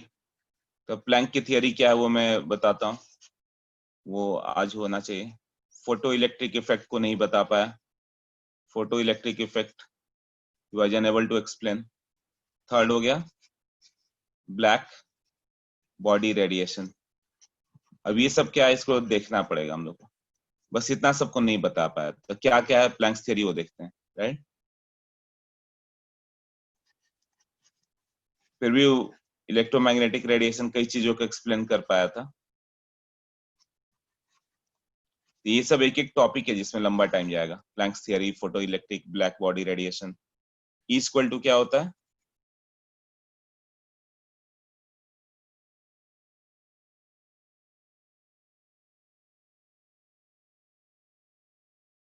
तो प्लैंक की थियरी क्या है वो मैं बताता हूँ, वो आज होना चाहिए। फोटो इलेक्ट्रिक इफेक्ट को नहीं बता पाया, photo electric effect was unable to explain. Third हो गया ब्लैक बॉडी रेडिएशन। अब ये सब क्या है, इसको देखना पड़ेगा हम लोग को, बस इतना सबको नहीं बता पाया। तो क्या क्या है प्लैंक्स थियरी, वो देखते हैं, राइट? फिर भी इलेक्ट्रोमैग्नेटिक रेडिएशन कई चीजों को एक्सप्लेन कर पाया था। तो ये सब एक एक टॉपिक है जिसमें लंबा टाइम जाएगा। Planck's theory, photo electric, black body radiation. E equal to क्या होता है?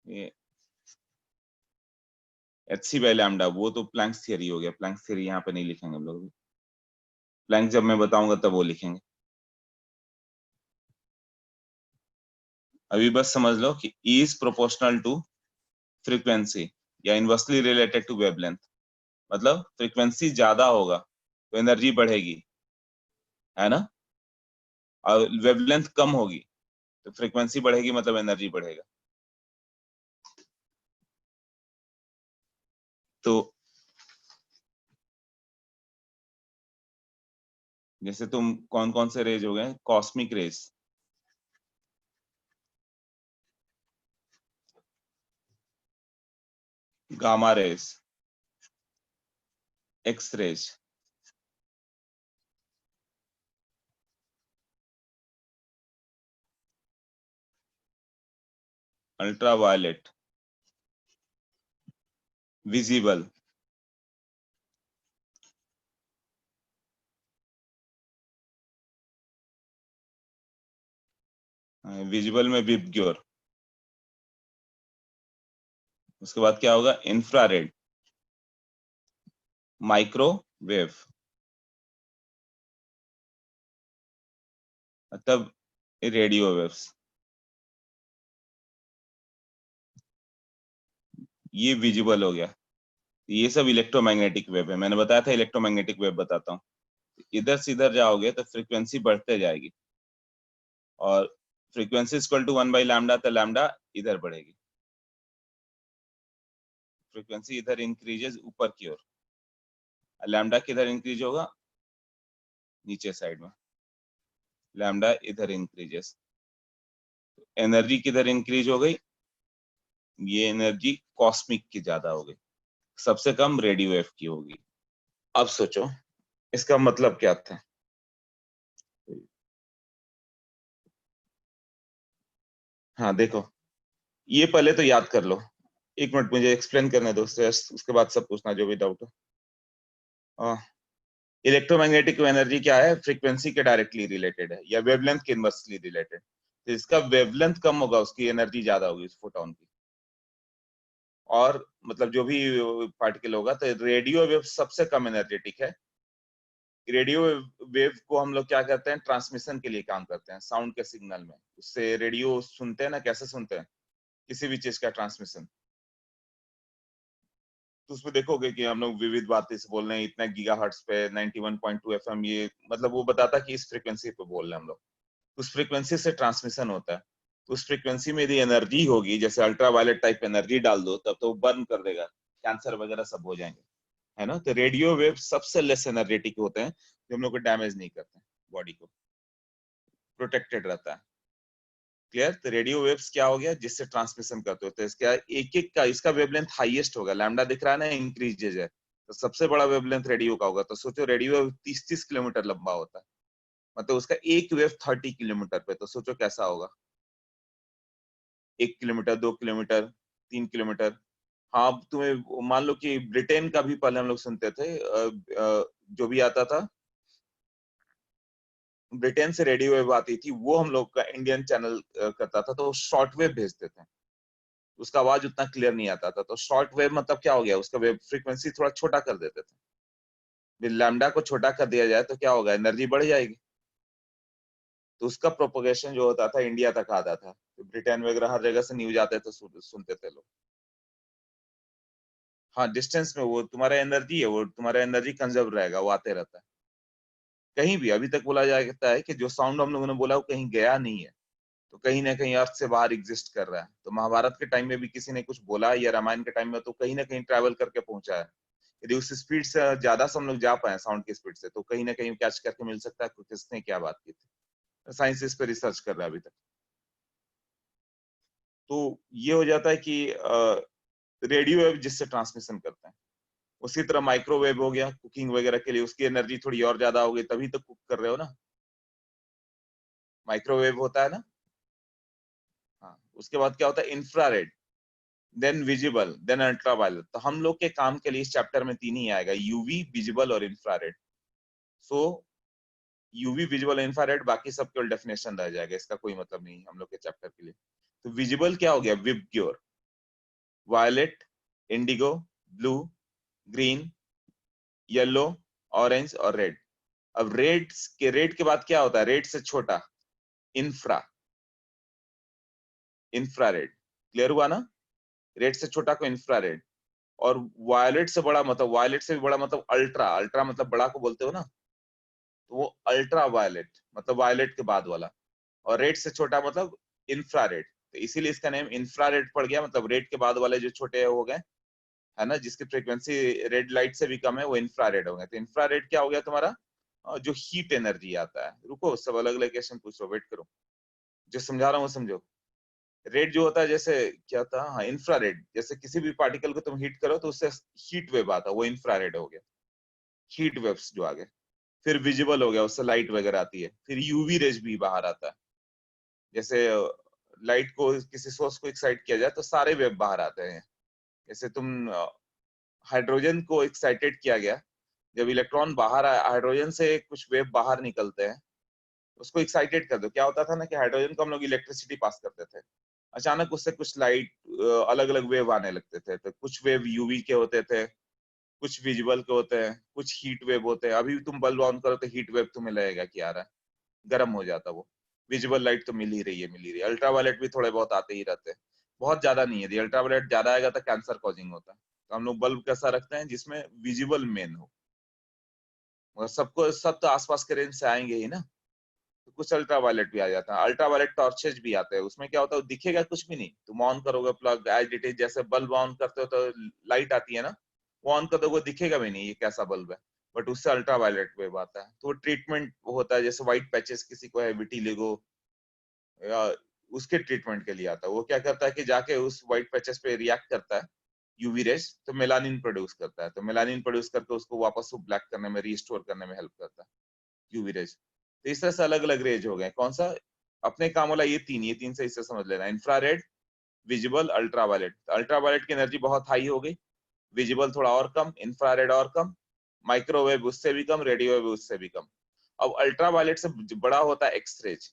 ये एच सी बाई लैम्डा, वो तो प्लैंक्स थियरी हो गया। प्लैंक्स थियरी यहाँ पे नहीं लिखेंगे हम लोग, प्लैंक जब मैं बताऊंगा तब वो लिखेंगे। अभी बस समझ लो कि E is proportional to frequency, या इनवर्सली रिलेटेड टू वेवलेंथ। मतलब फ्रीक्वेंसी ज्यादा होगा तो एनर्जी बढ़ेगी, है ना? और वेवलेंथ कम होगी तो फ्रीक्वेंसी बढ़ेगी मतलब एनर्जी बढ़ेगा। तो जैसे तुम कौन कौन से रेज हो गए, cosmic rays, gamma rays, X rays, ultraviolet, visible, visible में विबग्योर। उसके बाद क्या होगा, इंफ्रारेड, माइक्रोवेव, मतलब रेडियो वेव्स, ये विजिबल हो गया। ये सब इलेक्ट्रोमैग्नेटिक वेव है, मैंने बताया था इलेक्ट्रोमैग्नेटिक वेव बताता हूँ। इधर से इधर जाओगे तो फ्रीक्वेंसी बढ़ते जाएगी, और फ्रीक्वेंसी इक्वल टू 1/λ, तो लैम्डा इधर बढ़ेगी, फ्रीक्वेंसी इधर इंक्रीजेस ऊपर की ओर, लैम्डा किधर इंक्रीज होगा, नीचे साइड में, लैम्डा इधर इंक्रीजेस। एनर्जी किधर इंक्रीज हो गई, ये एनर्जी कॉस्मिक की ज्यादा हो गई, सबसे कम रेडियो वेव की होगी। अब सोचो इसका मतलब क्या था। हाँ देखो, ये पहले तो याद कर लो, एक मिनट मुझे एक्सप्लेन करने दो, उसके बाद सब पूछना जो भी डाउट हो। इलेक्ट्रोमैग्नेटिक एनर्जी क्या है, फ्रीक्वेंसी के डायरेक्टली रिलेटेड है या वेवलेंथ के इनवर्सली रिलेटेड। तो इसका वेवलेंथ कम होगा, उसकी एनर्जी ज्यादा होगी उस फोटोन की, और मतलब जो भी पार्टिकल होगा, तो रेडियो वेव सबसे कम एनर्जेटिक है। रेडियो वेव को हम लोग क्या करते हैं, ट्रांसमिशन के लिए काम करते हैं, साउंड के सिग्नल में, उससे रेडियो सुनते हैं ना, कैसे सुनते हैं, किसी भी चीज का ट्रांसमिशन। तो उसमें देखोगे कि हम लोग विविध बातें से बोल रहे हैं इतना गीगाहर्ट्ज पे 91.2 एफएम, ये मतलब वो बताता कि इस फ्रीक्वेंसी पे बोल रहे हैं हम लोग, उस फ्रीक्वेंसी से ट्रांसमिशन होता है। तो उस फ्रीक्वेंसी में यदि एनर्जी होगी, जैसे अल्ट्रावायलेट टाइप एनर्जी डाल दो, तब तो बर्न कर देगा, कैंसर वगैरह सब हो जाएंगे, है ना। तो रेडियो वेव सबसे लेस एनर्जेटिक होते हैं, जो हम लोग को डैमेज नहीं करते हैं, बॉडी को प्रोटेक्टेड रहता है। क्लियर। तो रेडियो वेव्स क्या हो गया, जिससे ट्रांसमिशन करते होते हैं, इसका एक एक का इसका वेवलेंथ हाईएस्ट होगा, लैम्डा दिख रहा है ना, इंक्रीजेज है, तो सबसे बड़ा वेवलेंथ रेडियो का होगा। तो सोचो रेडियो वेव 30-30 किलोमीटर लंबा होता है, मतलब उसका एक वेव 30 किलोमीटर पे, तो सोचो कैसा होगा, 1 किलोमीटर, 2 किलोमीटर, 3 किलोमीटर। हाँ, अब तुम्हें मान लो कि ब्रिटेन का भी पहले हम लोग सुनते थे, जो भी आता था ब्रिटेन से रेडियो वेव आती थी, वो हम लोग का इंडियन चैनल करता था, तो शॉर्ट वेव भेजते थे, उसका आवाज उतना क्लियर नहीं आता था। तो शॉर्ट वेव मतलब क्या हो गया, उसका वेव फ्रीक्वेंसी थोड़ा छोटा कर देते थे। लैम्डा को छोटा कर दिया जाए तो क्या होगा, एनर्जी बढ़ जाएगी, तो उसका प्रोपोगेशन जो होता था इंडिया तक आता था, तो ब्रिटेन वगैरह हर जगह से न्यूज आते थे, सुनते थे लोग। हाँ, डिस्टेंस में वो तुम्हारा एनर्जी है, वो तुम्हारा एनर्जी कंजर्व रहेगा, वो आते रहता है। कहीं भी अभी तक बोला जाता है कि जो साउंड हम लोगों ने बोला वो कहीं गया नहीं है, तो कहीं ना कहीं अर्थ से बाहर एग्जिस्ट कर रहा है। तो महाभारत के टाइम में भी किसी ने कुछ बोला, या रामायण के टाइम में, तो कहीं ना कहीं ट्रैवल करके पहुंचा है। यदि उस स्पीड से ज्यादा से हम लोग जा पाए साउंड की स्पीड से, तो कहीं ना कहीं कैच करके मिल सकता है कि किसने क्या बात की थी। साइंस इस पर रिसर्च कर रहा है अभी तक। तो ये हो जाता है कि रेडियो वेव जिससे ट्रांसमिशन करते हैं। उसी तरह माइक्रोवेव हो गया कुकिंग वगैरह के लिए, उसकी एनर्जी थोड़ी और ज्यादा हो गई, तभी तो कुक कर रहे हो ना, माइक्रोवेव होता है ना। हाँ, उसके बाद क्या होता है, infrared, then visible, then ultraviolet. तो हम लोग के काम के लिए इस चैप्टर में तीन ही आएगा, यूवी, विजिबल और इंफ्रारेड। सो यूवी, विजिबल, इंफ्रारेड, बाकी सब केवल डेफिनेशन रह जाएगा, इसका कोई मतलब नहीं हम लोग के चैप्टर के लिए। तो विजिबल क्या हो गया, VIBGYOR, violet, indigo, blue, green, yellow, orange और रेड। अब रेड के बाद क्या होता है, रेड से छोटा, इंफ्रा, इंफ्रारेड। क्लियर हुआ ना, रेड से छोटा को इंफ्रारेड। और वायलेट से बड़ा मतलब, वायलेट से भी बड़ा मतलब अल्ट्रा, अल्ट्रा मतलब बड़ा को बोलते हो ना, तो वो अल्ट्रा वायलेट मतलब वायलेट के बाद वाला। और रेड से छोटा मतलब इंफ्रारेड, तो इसीलिए इसका नेम इंफ्रारेड पड़ गया, मतलब रेड के बाद वाले जो छोटे हो गए, है ना, जिसकी फ्रीक्वेंसी रेड लाइट से भी कम है, वो इंफ्रारेड हो गए। तो इंफ्रारेड क्या हो गया तुम्हारा, जो हीट एनर्जी आता है। रुको, सब अलग अलग क्वेश्चन पूछो, वेट करो, जो समझा रहा हूँ वो समझो। रेड जो होता है, जैसे क्या था, हाँ इंफ्रारेड, जैसे किसी भी पार्टिकल को तुम हीट करो तो उससे हीट वेव आता है, वो इंफ्रारेड हो गया, हीट वेव्स जो आ गए। फिर विजिबल हो गया, उससे लाइट वगैरह आती है। फिर यूवी रेज भी बाहर आता है, जैसे लाइट को किसी सोर्स को एक्साइट किया जाए तो सारे वेव बाहर आते हैं। जैसे तुम हाइड्रोजन को एक्साइटेड किया गया, जब इलेक्ट्रॉन बाहर आया, हाइड्रोजन से कुछ वेव बाहर निकलते हैं, उसको एक्साइटेड कर दो, क्या होता था ना कि हाइड्रोजन को हम लोग इलेक्ट्रिसिटी पास करते थे, अचानक उससे कुछ लाइट अलग अलग वेव आने लगते थे। तो कुछ वेव यूवी के होते थे, कुछ विजिबल के होते हैं, कुछ हीट वेव होते हैं। अभी तुम बल्ब ऑन करो तो हीट वेव तुम्हें लगेगा कि आ रहा है, गर्म हो जाता वो। विजिबल लाइट तो मिल ही रही है, मिल ही रही है। अल्ट्रावायलेट भी थोड़े बहुत आते ही रहते हैं, बहुत ज्यादा नहीं है। यदि अल्ट्रावायलेट ज्यादा आएगा तो कैंसर कॉजिंग होता है। तो हम लोग बल्ब कैसा रखते हैं जिसमें विजिबल मेन हो, मगर सबको सब तो आसपास के रेंज से आएंगे ही ना, तो कुछ अल्ट्रावायलेट भी आ जाता है। अल्ट्रावायलेट टॉर्चेज भी आते हैं, उसमें क्या होता है, दिखेगा कुछ भी नहीं, तुम ऑन करोगे प्लग एज इट इज, जैसे बल्ब ऑन करते हो तो लाइट आती है ना, वो ऑन कर दोगे दिखेगा भी नहीं ये कैसा बल्ब है, बट उससे अल्ट्रावायलेट वेव आता है। तो वो ट्रीटमेंट होता है, जैसे व्हाइट पैचेस किसी को है विटिलिगो, या उसके ट्रीटमेंट के लिए आता है। वो क्या करता है कि जाके उस व्हाइट पैचेस पे रिएक्ट करता है यूवी रेज, तो मेलानिन प्रोड्यूस करता है, तो मेलानिन प्रोड्यूस करके उसको वापस ब्लैक करने में, रिस्टोर करने में हेल्प करता है यूवी रेज। तो इस तरह से अलग अलग रेज हो गए। कौन सा अपने काम वाला, ये तीन से इससे समझ लेना, इंफ्रारेड, विजिबल, अल्ट्रावायलेट। अल्ट्रावायलेट की एनर्जी बहुत हाई हो गई, विजिबल थोड़ा और कम, इंफ्रारेड और कम, माइक्रोवेव उससे भी कम, रेडियो वेव उससे भी कम। अब अल्ट्रावायलेट से बड़ा होता है एक्स रेज,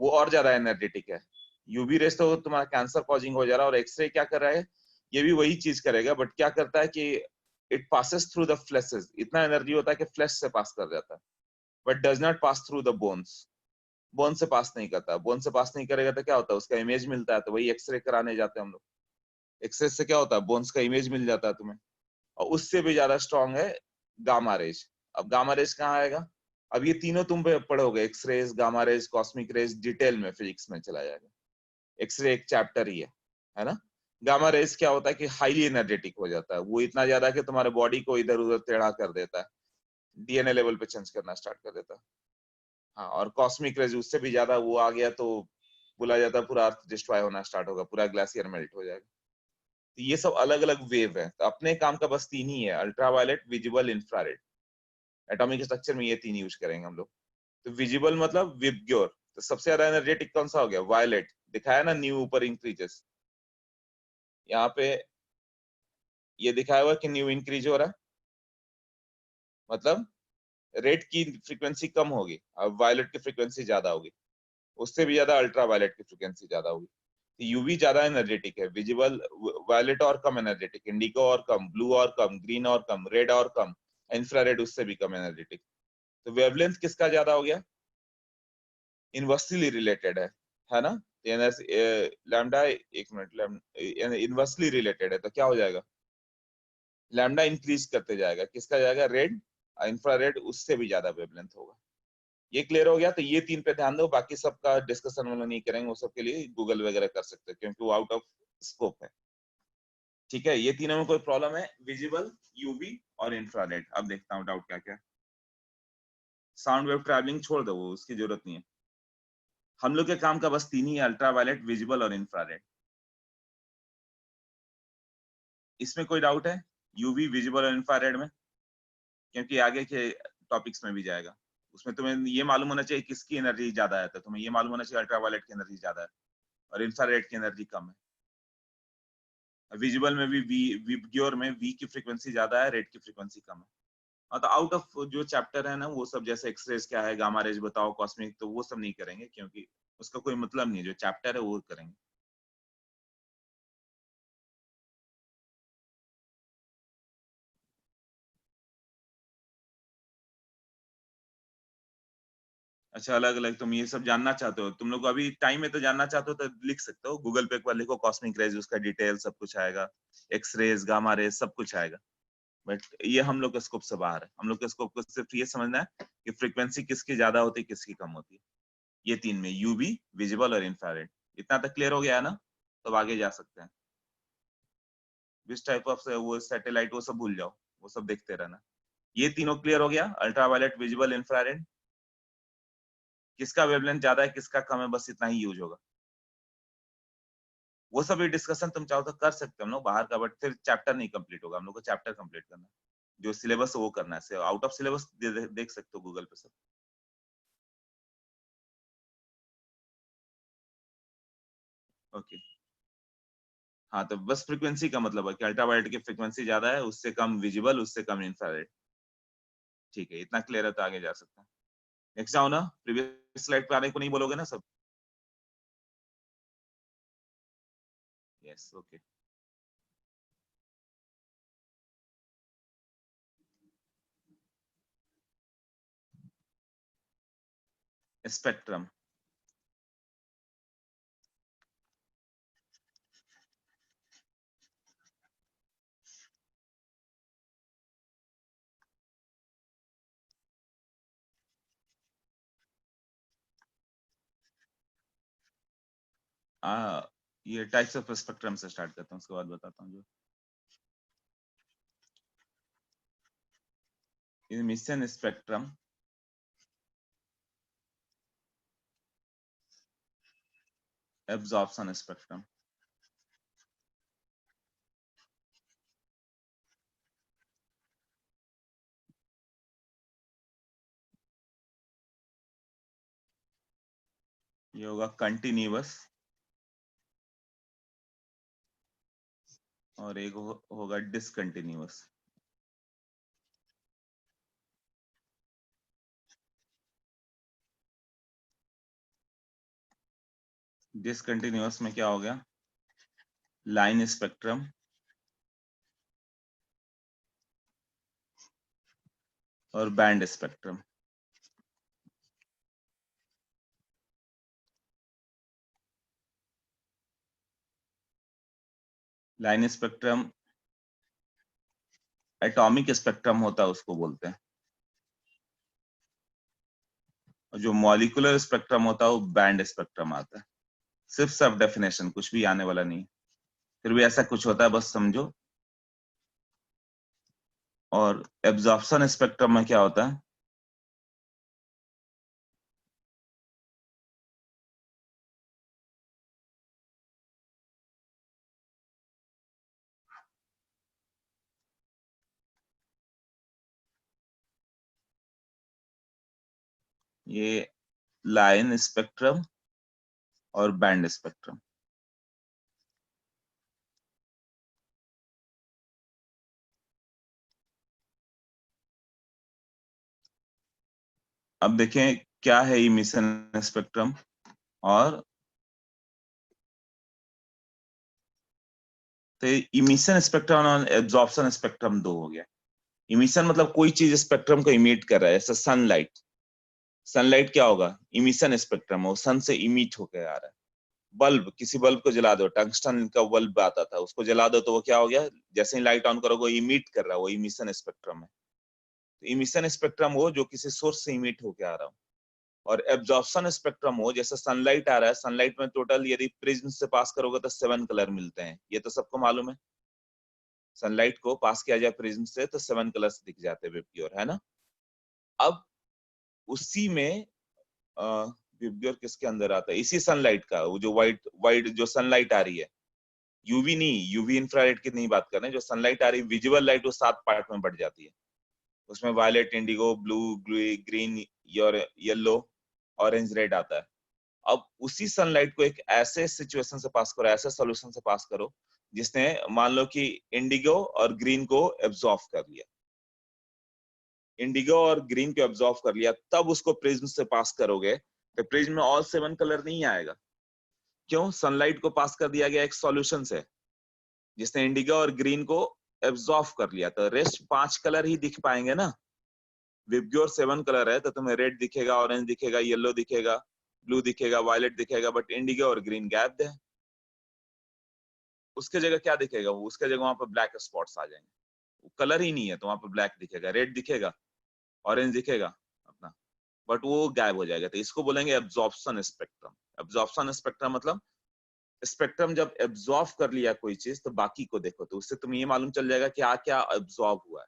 वो और ज्यादा एनर्जेटिक है। यूवी रेज तो तुम्हारा कैंसर कॉजिंग हो जा रहा है, और एक्सरे क्या कर रहा है, ये भी वही चीज करेगा, बट क्या करता है कि it passes through the flashes, इतना एनर्जी होता है कि फ्लैश से पास कर जाता है, but does not pass through the bones. Bone से पास नहीं करता, बोन से पास नहीं करेगा तो क्या होता है, उसका इमेज मिलता है, तो वही एक्सरे कराने जाते हैं हम लोग। एक्सरे से क्या होता है, बोन्स का इमेज मिल जाता है तुम्हें। और उससे भी ज्यादा स्ट्रांग है गामा रेज। अब गामा रेज कहाँ आएगा, अब ये तीनों तुम पढ़ोगे, X-rays, gamma rays, cosmic rays, detail में फिजिक्स में चला जाएगा। एक्सरे एक चैप्टर ही है ना। गामा रेज क्या होता है कि हाईली एनर्जेटिक हो जाता है, वो इतना ज्यादा कि तुम्हारे बॉडी को इधर उधर टेढ़ा कर देता है, डीएनए लेवल पे चेंज करना स्टार्ट कर देता है। हाँ, और कॉस्मिक रेज उससे भी ज्यादा वो आ गया तो बोला जाता है पूरा अर्थ डिस्ट्रॉय होना स्टार्ट होगा, पूरा ग्लेशियर मेल्ट हो जाएगा। तो ये सब अलग अलग वेव है, तो अपने काम का बस तीन ही है, ultraviolet, visible, infrared. Atomic structure में ये तीन यूज करेंगे हम लोग। तो विजिबल मतलब विबग्योर, तो सबसे ज्यादा एनर्जेटिक कौन सा हो गया, वायलेट, दिखाया ना न्यू ऊपर इंक्रीजेस, यहाँ पे ये दिखाया हुआ कि न्यू इंक्रीज हो रहा है, मतलब रेड की फ्रीक्वेंसी कम होगी, अब वायलेट की फ्रीक्वेंसी ज्यादा होगी, उससे भी ज्यादा अल्ट्रावायलेट की फ्रीक्वेंसी ज्यादा होगी। यूवी ज्यादा एनर्जेटिक है, विजिबल, वायलेट और कम एनर्जेटिक, इंडिगो और कम, ब्लू और कम, ग्रीन और कम, रेड और कम, इंफ्रारेड उससे भी कम एनर्जेटिक। तो वेवलेंथ किसका ज्यादा हो गया, इनवर्सली रिलेटेड है ना। लैम्डा, एक मिनट, इनवर्सली रिलेटेड है, तो क्या हो जाएगा, लैम्डा इंक्रीज करते जाएगा, किसका जाएगा, रेड, इंफ्रारेड उससे भी ज्यादा वेवलेंथ होगा। ये क्लियर हो गया। तो ये तीन पे ध्यान दो, बाकी सबका डिस्कशन हम लोग नहीं करेंगे, वो सब के लिए गूगल वगैरह कर सकते हैं क्योंकि वो आउट ऑफ स्कोप है। ठीक है, ये तीनों में कोई प्रॉब्लम है, विजिबल, यूवी और इंफ्रारेड। अब देखता हूँ डाउट क्या क्या। साउंड वेव ट्रैवलिंग छोड़ दो, वो उसकी जरूरत नहीं है। हम लोग के काम का बस तीन ही है, अल्ट्रावायलेट, विजिबल और इंफ्रारेड। इसमें कोई डाउट है, यूवी, विजिबल और इंफ्रारेड में, क्योंकि आगे के टॉपिक्स में भी जाएगा। उसमें तुम्हें ये मालूम होना चाहिए किसकी एनर्जी ज्यादा है, तो तुम्हें ये मालूम होना चाहिए अल्ट्रावायलेट की एनर्जी ज्यादा है और इंफ्रारेड की एनर्जी कम है। विजिबल में भी विबग्योर में वी की फ्रीक्वेंसी ज्यादा है, रेड की फ्रीक्वेंसी कम है। हाँ, तो आउट ऑफ जो चैप्टर है ना, वो सब जैसे एक्सरेज क्या है, गामा रेज बताओ, कॉस्मिक, तो वो सब नहीं करेंगे क्योंकि उसका कोई मतलब नहीं है, जो चैप्टर है वो करेंगे। अच्छा, अलग अलग तुम ये सब जानना चाहते हो, तुम लोग अभी टाइम में तो जानना चाहते हो तो लिख सकते हो, गूगल पे एक बार लिखो कॉस्मिक रेज, उसका डिटेल सब कुछ आएगा, एक्स रेज, गामा रेज सब कुछ आएगा। बट ये हम लोग के स्कोप से बाहर है। हम लोग के स्कोप को सिर्फ ये समझना है कि फ्रीक्वेंसी किसकी ज्यादा होती है, किसकी कम होती है। ये तीन में, यूवी, विजिबल और इंफ्रारेड, इतना तक क्लियर हो गया है ना? तो आगे जा सकते हैं। विच टाइप ऑफ वो सैटेलाइट, वो सब भूल जाओ, वो सब देखते रहना। ये तीनों क्लियर हो गया, अल्ट्रावायलेट, विजिबल, इंफ्रारेड। किसका वेवलेंथ ज्यादा है, किसका कम है, बस इतना ही यूज होगा। वो सब भी डिस्कशन तुम चाहो तो कर सकते हो हम लोग बाहर का, बट फिर चैप्टर नहीं कंप्लीट होगा। हम लोग को चैप्टर कंप्लीट करना है, जो सिलेबस वो करना है। आउट ऑफ सिलेबस देख सकते हो गूगल पे सब। ओके। हाँ, तो बस फ्रीक्वेंसी का मतलब है कि अल्ट्रावायलेट की फ्रीक्वेंसी ज्यादा है, उससे कम विजिबल, उससे कम इंफ्रारेड। ठीक है, इतना क्लियर है तो आगे जा सकते हैं। नेक्स्ट जाओ ना, प्रीवियस स्लाइड पे आने को नहीं बोलोगे ना सब? Yes, okay. स्पेक्ट्रम। ये टाइप्स ऑफ स्पेक्ट्रम से स्टार्ट करता हूँ, उसके बाद बताता हूँ। जो इमिशन स्पेक्ट्रम, एब्जॉर्प्शन स्पेक्ट्रम। ये होगा कंटिन्यूअस, और एक होगा डिसकंटिन्यूअस। डिसकंटिन्यूअस में क्या हो गया? लाइन स्पेक्ट्रम और band spectrum. Line spectrum atomic spectrum होता है, उसको बोलते हैं। और जो मॉलिक्यूलर स्पेक्ट्रम होता है वो बैंड स्पेक्ट्रम आता है। सिर्फ सब डेफिनेशन, कुछ भी आने वाला नहीं, फिर भी ऐसा कुछ होता है, बस समझो। और एब्जॉर्प्शन स्पेक्ट्रम में क्या होता है? ये लाइन स्पेक्ट्रम और बैंड स्पेक्ट्रम। अब देखें क्या है इमिशन स्पेक्ट्रम और, तो इमिशन स्पेक्ट्रम और एब्जॉर्प्शन स्पेक्ट्रम दो हो गया। इमिशन मतलब कोई चीज स्पेक्ट्रम को इमिट कर रहा है, जैसे सनलाइट। सनलाइट क्या होगा? इमिशन स्पेक्ट्रम है, वो सन से इमिट होकर आ रहा है। बल्ब, किसी बल्ब को जला दो, टंगस्टन का बल्ब आता था, उसको जला दो तो वो क्या हो गया? जैसे ही लाइट ऑन करोगे इमिट कर रहा है, वो इमिशन स्पेक्ट्रम है। तो इमिशन स्पेक्ट्रम हो जो किसी सोर्स से इमिट होकर आ रहा हो। और एब्जॉर्प्शन स्पेक्ट्रम हो, जैसे सनलाइट आ रहा है, सनलाइट में टोटल यदि प्रिज्म से पास करोगे तो 7 कलर मिलते हैं, ये तो सबको मालूम है। सनलाइट को पास किया जाए प्रिज्म से तो 7 कलर्स दिख जाते हैं विबग्योर, है ना? अब उसी में विबग्योर किसके अंदर आता है? इसी सनलाइट का, वो जो व्हाइट व्हाइट जो सनलाइट आ रही है, यूवी नहीं, यूवी इंफ्रारेड की नहीं बात कर रहे हैं। जो सनलाइट आ रही है, विजिबल लाइट, वो 7 पार्ट में बढ़ जाती है। उसमें violet, indigo, blue, green, yellow, orange, red आता है। अब उसी सनलाइट को एक ऐसे सिचुएशन से पास करो, ऐसे सॉल्यूशन से पास करो जिसने मान लो कि इंडिगो और ग्रीन को एब्जॉर्ब कर लिया। इंडिगो और ग्रीन को एब्जॉर्ब कर लिया, तब उसको प्रिज्म से पास करोगे तो प्रिज्म में ऑल 7 कलर नहीं आएगा। क्यों? सनलाइट को पास कर दिया गया एक सॉल्यूशन से जिसने इंडिगो और ग्रीन को एब्जॉर्ब कर लिया, तो रेस्ट 5 कलर ही दिख पाएंगे ना। विबग्योर 7 कलर है तो तुम्हें रेड दिखेगा, ऑरेंज दिखेगा, येलो दिखेगा, ब्लू दिखेगा, वायलेट दिखेगा, बट इंडिगो और ग्रीन गैप है। उसके जगह क्या दिखेगा? वो उसके जगह वहां पर ब्लैक स्पॉट्स आ जाएंगे। वो कलर ही नहीं है तो वहां पर ब्लैक दिखेगा, रेड दिखेगा, ऑरेंज दिखेगा अपना, बट वो गायब हो जाएगा। तो इसको बोलेंगे एब्जॉर्प्शन स्पेक्ट्रम। एब्जॉर्प्शन स्पेक्ट्रम मतलब स्पेक्ट्रम जब एब्जॉर्ब कर लिया कोई चीज तो बाकी को देखो, तो उससे तुम्हें ये मालूम चल जाएगा कि क्या एब्जॉर्ब हुआ है।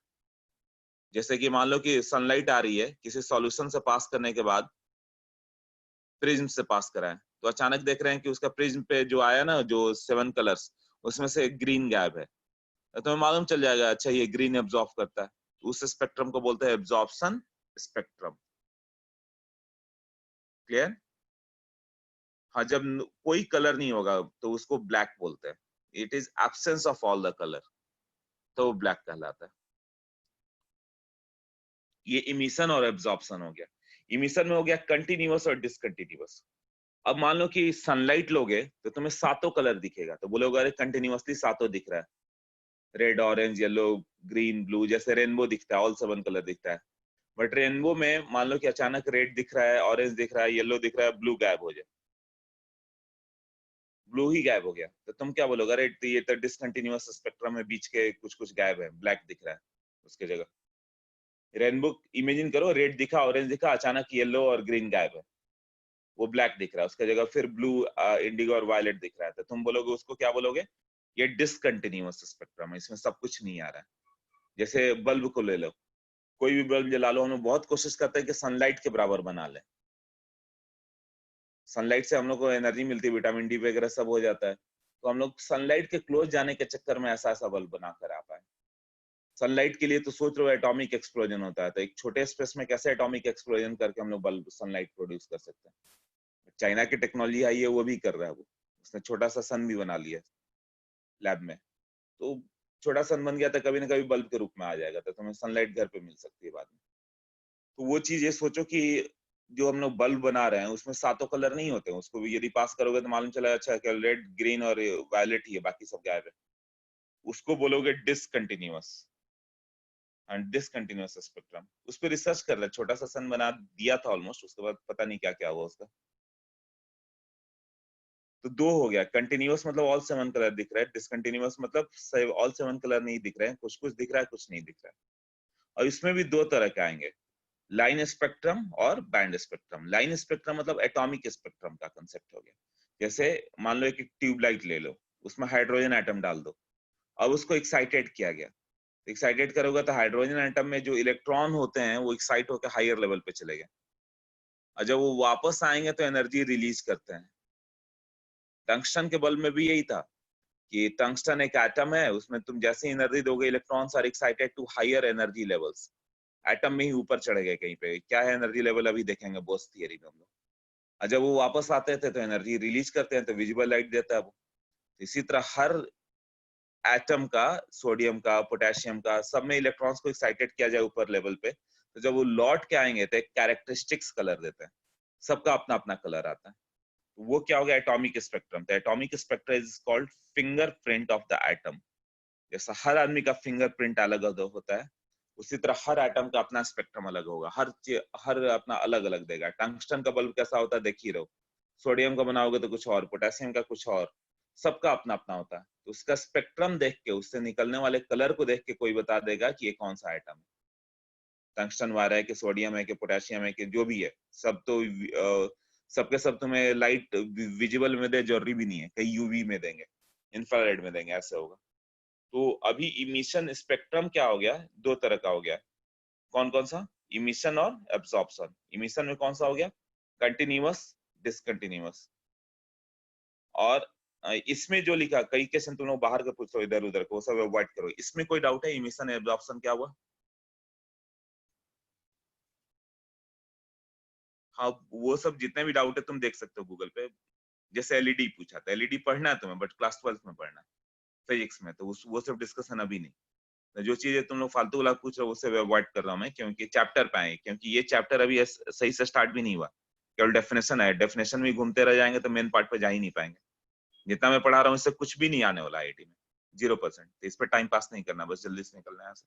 जैसे कि मान लो कि सनलाइट आ रही है, किसी सॉल्यूशन से पास करने के बाद प्रिज्म से पास कराएं, तो अचानक देख रहे हैं कि उसका प्रिज्म पे जो आया ना, जो 7 कलर्स, उसमें से ग्रीन गायब है। तो तुम्हें मालूम चल जाएगा अच्छा ये ग्रीन एब्जॉर्ब करता है, तो उस स्पेक्ट्रम को बोलते हैं एब्जॉर्प्शन स्पेक्ट्रम। क्लियर? हाँ, जब कोई कलर नहीं होगा तो उसको ब्लैक बोलते हैं। It is absence of all the colour, तो वो ब्लैक कहलाता है। ये इमिशन और एब्जॉर्प्शन हो गया। इमिशन में हो गया कंटिन्यूअस और डिसकंटिन्यूअस। अब मान लो कि सनलाइट लोगे तो तुम्हें सातों कलर दिखेगा, तो बोलोगे अरे कंटिन्यूअसली सातों दिख रहा है, red orange yellow green blue, जैसे रेनबो दिखता है, ऑल 7 कलर दिखता है। बट रेनबो में मान लो कि अचानक रेड दिख रहा है, ऑरेंज दिख रहा है, येलो दिख रहा है, ब्लू गायब हो जाए, ब्लू ही गायब हो गया, तो तुम क्या बोलोगे, अरे ये तो डिसकंटिन्यूअस स्पेक्ट्रम है, बीच के कुछ कुछ गायब है, ब्लैक दिख रहा है उसके जगह। रेनबो इमेजिन करो, रेड दिखा, ऑरेंज दिखा, अचानक येलो और ग्रीन गायब है, वो ब्लैक दिख रहा है, उसके जगह फिर ब्लू इंडिगो और वायलेट दिख रहा है, तो तुम बोलोगे उसको क्या बोलोगे, ये डिसकंटिन्यूअस स्पेक्ट्रम है, इसमें सब कुछ नहीं आ रहा है। जैसे बल्ब को ले लो, कोई भी बल्ब जला लो, हम लोग बहुत कोशिश करते हैं कि सनलाइट के बराबर बना ले। सनलाइट से हम लोग को एनर्जी मिलती है, विटामिन डी वगैरह सब हो जाता है, तो हम लोग सनलाइट के क्लोज जाने के चक्कर में ऐसा ऐसा बल्ब बना कर आ पाए। सनलाइट के लिए तो सोच रहे हो एटॉमिक एक्सप्लोजन होता है, तो एक छोटे स्पेस में कैसे एटॉमिक एक्सप्लोजन करके हम लोग बल्ब सनलाइट प्रोड्यूस कर सकते हैं। चाइना की टेक्नोलॉजी आई है, वो भी कर रहा है, वो उसने छोटा सा सन भी बना लिया लैब में, तो छोटा सन बन गया तो कभी ना कभी बल्ब के रूप में आ जाएगा, तो तुम्हें सनलाइट घर पे मिल सकती है बाद में। तो वो चीज ये सोचो कि जो हम लोग बल्ब बना रहे हैं उसमें सातों कलर नहीं होते हैं, उसको भी यदि पास करोगे तो मालूम चला अच्छा कि रेड ग्रीन और वायलेट ही है, बाकी सब गायब है, उसको बोलोगे डिसकंटिन्यूअस। एंड डिसकंटिन्यूअस स्पेक्ट्रम, उस पर रिसर्च कर ले, छोटा सा सन बना दिया था ऑलमोस्ट, उसके बाद पता नहीं क्या क्या हुआ उसका। तो दो हो गया, कंटिन्यूअस मतलब ऑल 7 कलर दिख रहा है, डिसकंटिन्यूअस मतलब ऑल 7 कलर नहीं दिख रहे हैं, कुछ कुछ दिख रहा है, कुछ नहीं दिख रहा है। और इसमें भी दो तरह के आएंगे, लाइन स्पेक्ट्रम और बैंड स्पेक्ट्रम। लाइन स्पेक्ट्रम मतलब एटॉमिक स्पेक्ट्रम का कंसेप्ट हो गया। जैसे मान लो एक ट्यूबलाइट ले लो, उसमें हाइड्रोजन एटम डाल दो, अब उसको एक्साइटेड किया गया, एक्साइटेड करोगे तो हाइड्रोजन एटम में जो इलेक्ट्रॉन होते हैं वो एक्साइट होकर हायर लेवल पे चले गए, और जब वो वापस आएंगे तो एनर्जी रिलीज करते हैं। टंगस्टन के बल्ब में भी यही था कि टंगस्टन एक एटम है, उसमें तुम जैसे एनर्जी दोगे, electrons are excited to higher energy levels, atom में ही ऊपर चढ़ गए, कहीं पे क्या है एनर्जी लेवल अभी देखेंगे बोस थियरी में हम लोग। और जब वो वापस आते थे तो एनर्जी रिलीज करते हैं, तो विजिबल लाइट देता है वो। इसी तरह हर एटम का, सोडियम का, पोटेशियम का, सब में इलेक्ट्रॉन्स को एक्साइटेड किया जाए ऊपर लेवल पे, तो जब वो लौट के आएंगे तो एक कैरेक्टरिस्टिक्स कलर देते हैं, सबका अपना अपना कलर आता है। तो वो क्या हो गया, एटॉमिक स्पेक्ट्रम। तो atomic spectrum is called fingerprint of the atom. जैसा हर आदमी का फिंगरप्रिंट अलग अलग होता है, उसी तरह हर एटम का अपना स्पेक्ट्रम अलग होगा, हर अपना अलग अलग देगा। टंगस्टन का बल्ब कैसा होता है देख ही रहो, सोडियम का बनाओगे तो कुछ और, पोटेशियम का कुछ और, सबका अपना अपना होता है। तो उसका स्पेक्ट्रम देख के, उससे निकलने वाले कलर को देख के कोई बता देगा कि ये कौन सा आइटम है, टंगस्टन वायर है कि सोडियम है कि पोटेशियम है कि जो भी है, सब तो सबके सब तुम्हें लाइट विजिबल में दे जरूरी भी नहीं है, कई यूवी में देंगे, इंफ्रारेड में देंगे, ऐसे होगा। तो अभी इमिशन स्पेक्ट्रम क्या हो गया, दो तरह का हो गया। कौन कौन सा, इमिशन और एब्जॉर्प्शन। इमिशन में कौन सा हो गया, कंटिन्यूअस, डिसकंटिन्यूअस। और इसमें जो लिखा, कई क्वेश्चन तुम लोग बाहर के पूछ रहे हो इधर उधर को, वो सब अवॉइड करो। इसमें कोई डाउट है, इमिशन एब्जॉर्प्शन क्या हुआ? हाँ, वो सब जितने भी डाउट है तुम देख सकते हो गूगल पे। जैसे एलईडी पूछा था, एलईडी पढ़ना है तुम्हें, बट क्लास 12 में पढ़ना है, फिजिक्स में, तो वो सब डिस्कशन अभी नहीं। तो जो चीजें तुम लोग फालतू वाला पूछ रहे हो उससे अवॉइड कर रहा हूँ मैं, क्योंकि चैप्टर पे आए, क्योंकि ये चैप्टर अभी सही से स्टार्ट भी नहीं हुआ, केवल डेफिनेशन है, डेफिनेशन में घूमते रह जाएंगे तो मेन पार्ट पे जा ही नहीं पाएंगे। जितना मैं पढ़ा रहा हूँ इससे कुछ भी नहीं आने वाला आईआईटी में, 0%। तो इस पर टाइम पास नहीं करना, बस जल्दी से निकलना है यहाँ से।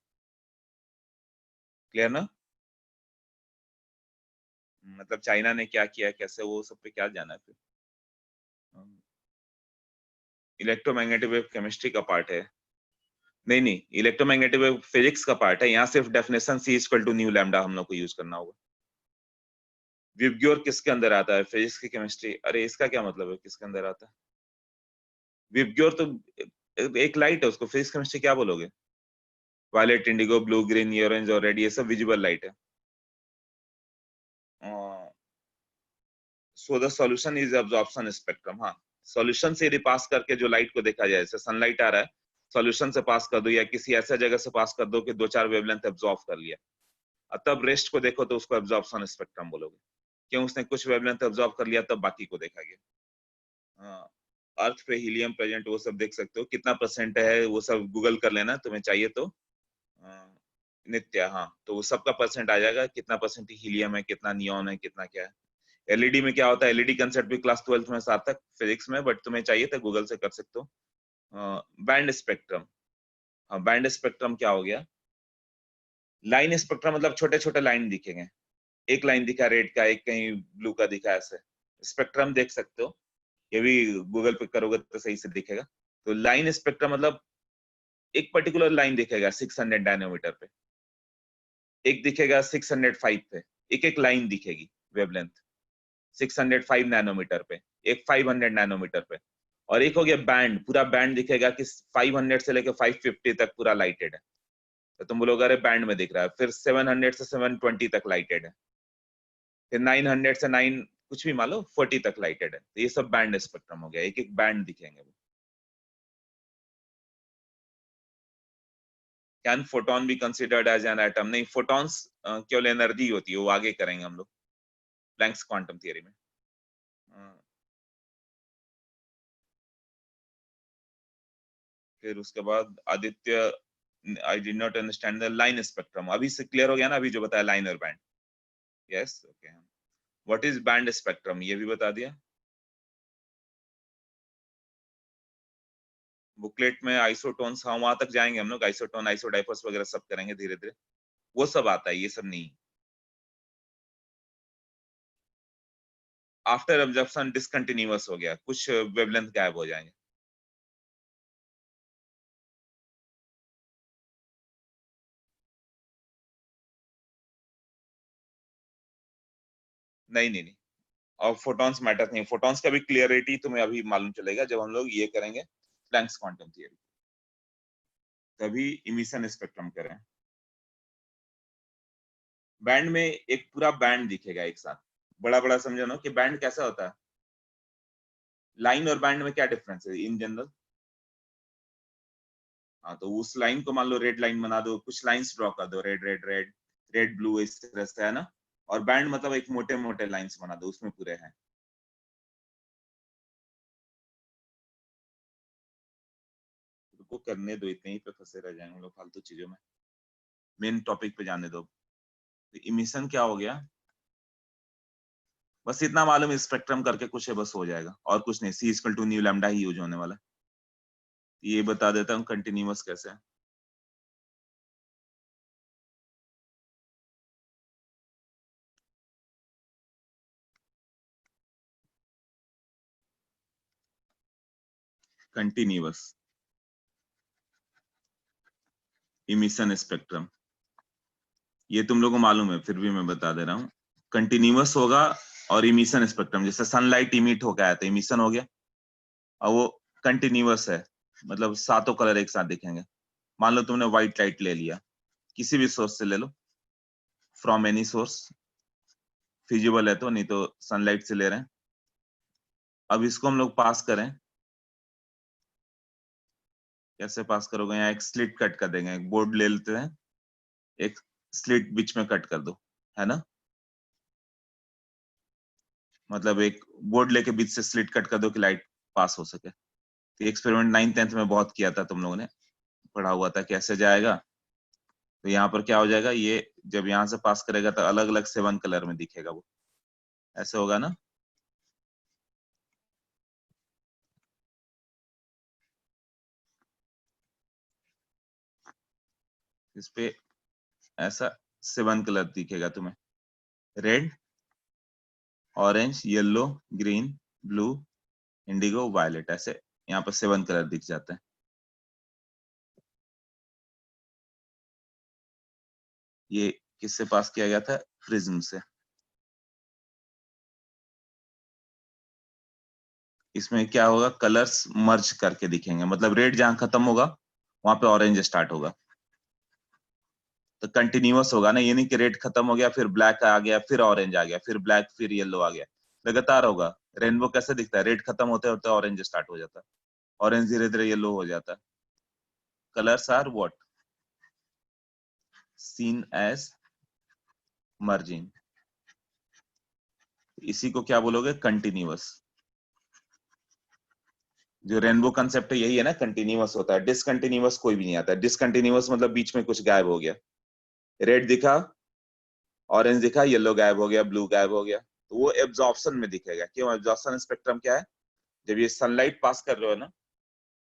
क्लियर ना? मतलब चाइना ने क्या किया कैसे, वो सब पे क्या जाना है फिर। इलेक्ट्रोमैग्नेटिक वेव केमिस्ट्री का पार्ट है। नहीं नहीं, इलेक्ट्रोमैग्नेटिक वेव फिजिक्स का पार्ट है, यहाँ सिर्फ definition c equal to nu lambda हम लोग को यूज करना होगा। विबग्योर किसके अंदर आता है, फिजिक्स की केमिस्ट्री। अरे इसका क्या मतलब है किसके अंदर आता है? विबग्योर तो एक लाइट है, उसको फिजिक्स केमिस्ट्री क्या बोलोगे? Violet, indigo, blue, green, orange और रेड, ये सब विजिबल लाइट है। So the solution is absorption spectrum. हाँ, सॉल्यूशन से यदि पास करके जो लाइट को देखा जाए, जैसे सनलाइट आ रहा है, सॉल्यूशन से पास कर दो या किसी ऐसा जगह से पास कर दो कि 2-4 वेवलेंथ एब्जॉर्ब कर लिया, और तब रेस्ट को देखो तो उसको एब्जॉर्प्शन स्पेक्ट्रम बोलोगे। क्यों? उसने कुछ वेवलेंथ एब्जॉर्ब कर लिया, तब बाकी को देखा गया। हाँ, अर्थ पे हीलियम प्रेजेंट वो सब देख सकते हो, कितना परसेंट है वो सब गूगल कर लेना तुम्हें चाहिए तो। नित्य, हाँ, तो वो सबका परसेंट आ जाएगा, कितना परसेंट हीलियम है, कितना नियॉन है, कितना क्या है। एलईडी में क्या होता है, एलईडी कंसेप्ट भी क्लास 12th में सार्थक फिजिक्स में, बट तुम्हें चाहिए तो गूगल से कर सकते हो। Band spectrum. हाँ, बैंड स्पेक्ट्रम क्या हो गया? लाइन स्पेक्ट्रम मतलब छोटे छोटे लाइन दिखेंगे, एक लाइन दिखा रेड का, एक कहीं ब्लू का दिखा, ऐसे स्पेक्ट्रम देख सकते हो। ये भी गूगल पे करोगे तो सही से दिखेगा। तो लाइन स्पेक्ट्रम मतलब एक पर्टिकुलर लाइन दिखेगा 600 नैनोमीटर पे, एक दिखेगा 605 पे, एक एक लाइन दिखेगी वेवलेंथ 605 नैनोमीटर पे, एक 500 नैनोमीटर पे। और एक हो गया बैंड, पूरा बैंड दिखेगा कि 500 से लेकर 550 तक पूरा लाइटेड है, तो तुम बोलोगे अरे बैंड में दिख रहा है। फिर 700 से 720 तक लाइटेड है, फिर 900 से 9 कुछ भी मान लो 40 तक लाइटेड है। तो ये सब बैंड स्पेक्ट्रम हो गया, एक एक बैंड दिखेंगे। Can photon be considered as an atom? नहीं, फोटॉन्स केवल एनर्जी होती है, वो आगे करेंगे हम लोग प्लैंक्स क्वांटम थियरी में। फिर उसके बाद Aditya, I did not understand the line spectrum. अभी से क्लियर हो गया ना, अभी जो बताया लाइन और band? Yes, okay. What is band spectrum, ये भी बता दिया। बुकलेट में आइसोटोन्स, हाँ वहां तक जाएंगे हम लोग, आइसोटोन आइसोडाइपर्स वगैरह सब करेंगे धीरे धीरे, वो सब आता है, ये सब नहीं। आफ्टर एब्जॉर्प्शन डिसकंटिन्यूअस हो गया, कुछ वेवलेंथ गायब हो जाएंगे। नहीं नहीं नहीं, और फोटॉन्स मैटर नहीं, फोटॉन्स का भी क्लियरिटी तुम्हें अभी मालूम चलेगा जब हम लोग ये करेंगे प्लैंक्स क्वांटम थियरी, तभी इमिशन स्पेक्ट्रम करें। बैंड में एक पूरा बैंड दिखेगा एक साथ, बड़ा बड़ा, समझो ना कि बैंड कैसा होता है। लाइन और बैंड में क्या डिफरेंस है इन जनरल? हाँ, तो उस लाइन को मान लो रेड लाइन बना दो, कुछ लाइंस ड्रॉ कर दो, red red red, red blue, इस तरह से, है ना। और बैंड मतलब एक मोटे मोटे लाइंस बना दो, उसमें पूरे हैं। उनको करने दो, इतने ही पे फंसे रह जाएंगे हम लोग फालतू चीजों में, मेन टॉपिक पे जाने दो। तो इमिशन क्या हो गया? बस इतना मालूम है, स्पेक्ट्रम करके कुछ है, बस हो जाएगा, और कुछ नहीं। C equal to nu lambda ही यूज होने वाला है। ये बता देता हूँ कंटिन्यूअस कैसे है। कंटिन्यूअस इमिशन स्पेक्ट्रम, ये तुम लोगों को मालूम है, फिर भी मैं बता दे रहा हूँ। कंटिन्यूअस होगा, और इमिशन स्पेक्ट्रम, जैसे सनलाइट इमिट होकर आया तो इमिशन हो गया, और वो कंटिन्यूअस है, मतलब सातों कलर एक साथ दिखेंगे। मान लो तुमने व्हाइट लाइट ले लिया, किसी भी सोर्स से ले लो, फ्रॉम एनी सोर्स, फिजिबल है तो, नहीं तो सनलाइट से ले रहे हैं। अब इसको हम लोग पास करें, कैसे पास करोगे? यहाँ एक स्लिट कट कर देंगे, एक बोर्ड ले लेते हैं, एक स्लिट बीच में कट कर दो, है ना। मतलब एक बोर्ड लेके बीच से स्लिट कट कर दो कि लाइट पास हो सके। तो एक्सपेरिमेंट 9th 10th में बहुत किया था, तुम लोगों ने पढ़ा हुआ था कैसे जाएगा। तो यहाँ पर क्या हो जाएगा, ये जब यहाँ से पास करेगा तो अलग अलग 7 कलर में दिखेगा वो, ऐसे होगा ना। इस पे ऐसा 7 कलर दिखेगा तुम्हें, red, orange, yellow, green, blue, indigo, violet, ऐसे यहाँ पर 7 कलर दिख जाते हैं। ये किससे पास किया गया था? प्रिज्म से। इसमें क्या होगा, कलर्स मर्ज करके दिखेंगे, मतलब रेड जहां खत्म होगा वहां पे ऑरेंज स्टार्ट होगा। तो कंटिन्यूअस होगा ना, ये नहीं कि रेड खत्म हो गया फिर ब्लैक आ गया फिर ऑरेंज आ गया फिर ब्लैक फिर येलो आ गया, लगातार होगा। रेनबो कैसे दिखता है, रेड खत्म होते होते ऑरेंज स्टार्ट हो जाता है, ऑरेंज धीरे धीरे येलो हो जाता है। Colours are what, seen as merging, इसी को क्या बोलोगे, कंटिन्यूअस। जो रेनबो कंसेप्ट है यही है ना, कंटिन्यूअस होता है, डिसकंटिन्यूअस कोई भी नहीं आता। डिसकंटिन्यूअस मतलब बीच में कुछ गायब हो गया, रेड दिखा, ऑरेंज दिखा, येलो गायब हो गया, ब्लू गायब हो गया, तो वो एब्जॉर्प्शन में दिखेगा। क्यों, एब्जॉर्प्शन स्पेक्ट्रम क्या है, जब ये सनलाइट पास कर रहे हो ना,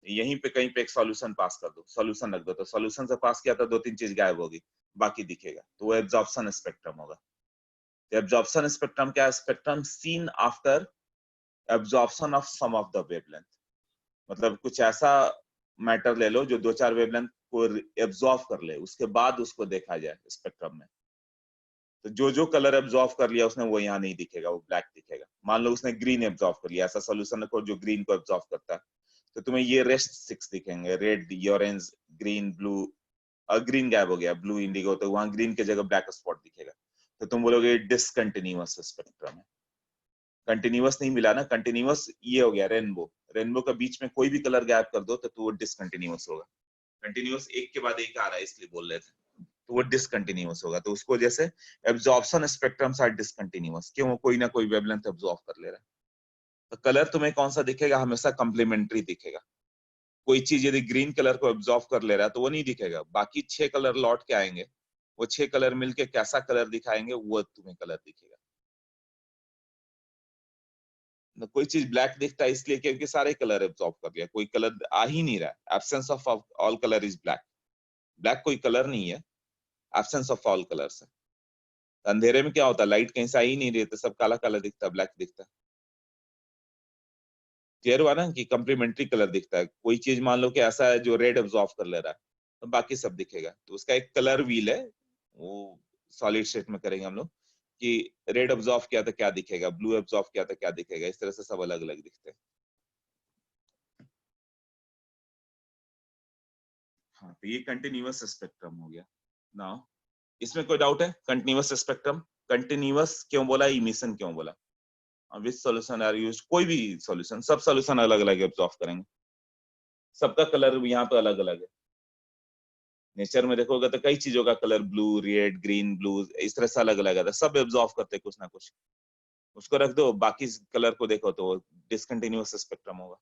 यहीं पे कहीं पे एक सॉल्यूशन पास कर दो, सॉल्यूशन रख दो, तो सॉल्यूशन से पास किया तो दो तीन चीज गायब होगी, बाकी दिखेगा, तो वो एब्जॉर्प्शन स्पेक्ट्रम होगा। एब्जॉर्प्शन स्पेक्ट्रम क्या है, spectrum seen after absorption of some of the wavelength. मतलब कुछ ऐसा मैटर ले लो जो दो चार वेवलेंथ को एब्जॉर्ब कर ले, उसके बाद उसको देखा जाए स्पेक्ट्रम में। तो जो कलर एब्जॉर्ब कर लिया उसने वो यहाँ नहीं दिखेगा, वो ब्लैक दिखेगा। मान लो उसने ग्रीन एब्जॉर्ब कर लिया, ऐसा सोल्यूशन रखो जो ग्रीन को एब्जॉर्ब करता है, तो तुम्हें ये रेस्ट सिक्स दिखेंगे, red, orange, green, blue. Green गायब हो गया, ब्लू, इंडिगो, तो वहां ग्रीन की जगह ब्लैक स्पॉट दिखेगा, तो तुम बोलोगे डिसकंटिन्यूअस स्पेक्ट्रम है। कंटिन्यूअस नहीं मिला ना, कंटिन्यूअस ये हो गया रेनबो, रेनबो का बीच में कोई भी कलर गायब कर दो तो वो डिसकंटिन्यूअस होगा। कंटिन्यूअस एक के बाद एक आ रहा है इसलिए बोल रहे थे, तो वो डिसकंटिन्यूअस होगा। तो उसको जैसे एब्जॉर्प्शन स्पेक्ट्रम्स आर डिसकंटिन्यूअस, क्यों, वो कोई ना कोई वेवलेंथ एब्जॉर्ब कर ले रहा है। तो कलर तुम्हें कौन सा दिखेगा, हमेशा कम्प्लीमेंट्री दिखेगा। कोई चीज यदि ग्रीन कलर को एब्जॉर्ब कर ले रहा है तो वो नहीं दिखेगा, बाकी छह कलर लौट के आएंगे, वो छह कलर मिलके कैसा कलर दिखाएंगे वो तुम्हें कलर दिखेगा। तो कोई चीज ब्लैक दिखता है इसलिए क्योंकि सारे कलर एब्जॉर्ब कर लिया, कोई कलर आ ही नहीं रहा है, absence of all colour is black. Black कोई कलर नहीं है, एब्सेंस ऑफ ऑल कलर्स है। अंधेरे में क्या होता है, लाइट कहीं से आ ही नहीं रही तो सब काला काला दिखता है, ब्लैक दिखता है। क्लियर हुआ ना कि कंप्लीमेंट्री कलर दिखता है। कोई चीज मान लो कि ऐसा है जो रेड एब्जॉर्ब कर ले रहा है तो बाकी सब दिखेगा, तो उसका एक कलर व्हील है, वो सॉलिड स्टेट में करेंगे हम लोग कि रेड एब्जॉर्ब किया तो क्या दिखेगा, ब्लू एब्जॉर्ब किया तो क्या दिखेगा, इस तरह से सब अलग अलग दिखते हैं। हाँ, तो ये कंटिन्यूअस स्पेक्ट्रम हो गया। नाउ इसमें कोई डाउट है, कंटिन्यूअस स्पेक्ट्रम, कंटिन्यूअस क्यों बोला, इमिशन क्यों बोला, विच सॉल्यूशन आर यूज्ड, कोई भी सॉल्यूशन, सब सॉल्यूशन अलग अलग एब्जॉर्ब करेंगे, सबका कलर यहाँ पे अलग अलग है। नेचर में देखोगे तो कई चीजों का colour blue, red, green, blue इस तरह से अलग अलग आता है, सब एब्जॉर्ब करते हैं कुछ ना कुछ। उसको रख दो, बाकी कलर को देखो तो डिसकंटिन्यूअस स्पेक्ट्रम होगा।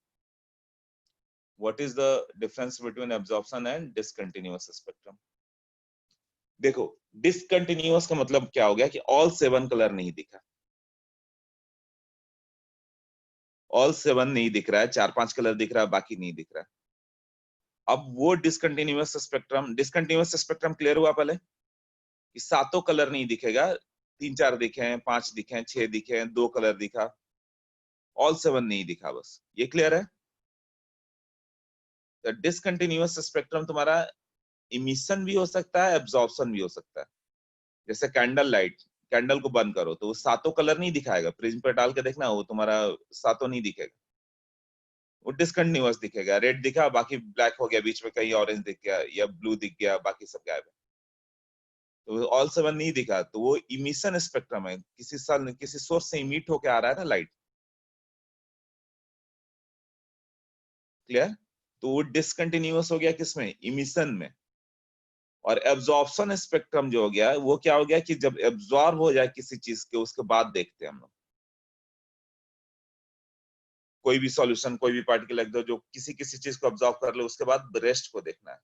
What is the difference between absorption and discontinuous spectrum. देखो, डिसकंटिन्यूअस का मतलब क्या हो गया कि ऑल सेवन कलर नहीं दिखा, ऑल सेवन नहीं दिख रहा है, चार पांच कलर दिख रहा है बाकी नहीं दिख रहा है। अब वो discontinuous spectrum, discontinuous spectrum clear हुआ पहले कि सातों कलर नहीं दिखेगा, तीन चार दिखे, पांच दिखे, छह दिखे, दो कलर दिखा, ऑल सेवन नहीं दिखा, बस ये क्लियर है। तो डिसकंटिन्यूअस स्पेक्ट्रम तुम्हारा इमिशन भी हो सकता है, एब्जॉर्प्शन भी हो सकता है। जैसे कैंडल लाइट, कैंडल को बंद करो तो वो सातों कलर नहीं दिखाएगा, प्रिज्म पे डाल के देखना वो तुम्हारा सातों नहीं दिखेगा, वो डिसकंटिन्यूअस दिखेगा, रेड दिखा बाकी ब्लैक हो गया, बीच में कहीं ऑरेंज दिख गया या ब्लू दिख गया, बाकी सब गायब है। तो ऑल सेवन नहीं दिखा तो वो इमिशन स्पेक्ट्रम है, किसी साल किसी सोर्स से इमिट होके आ रहा है ना लाइट। क्लियर, तो वो डिसकंटिन्यूअस हो गया किसमें, इमिशन में। और एब्जॉर्प्शन स्पेक्ट्रम जो हो गया वो क्या हो गया कि जब एब्जॉर्ब हो जाए किसी चीज के उसके बाद देखते हैं हम लोग। कोई भी सॉल्यूशन, कोई भी पार्टिकल रख दो जो किसी किसी चीज को ऑब्जॉर्व कर ले, उसके बाद रेस्ट को देखना है।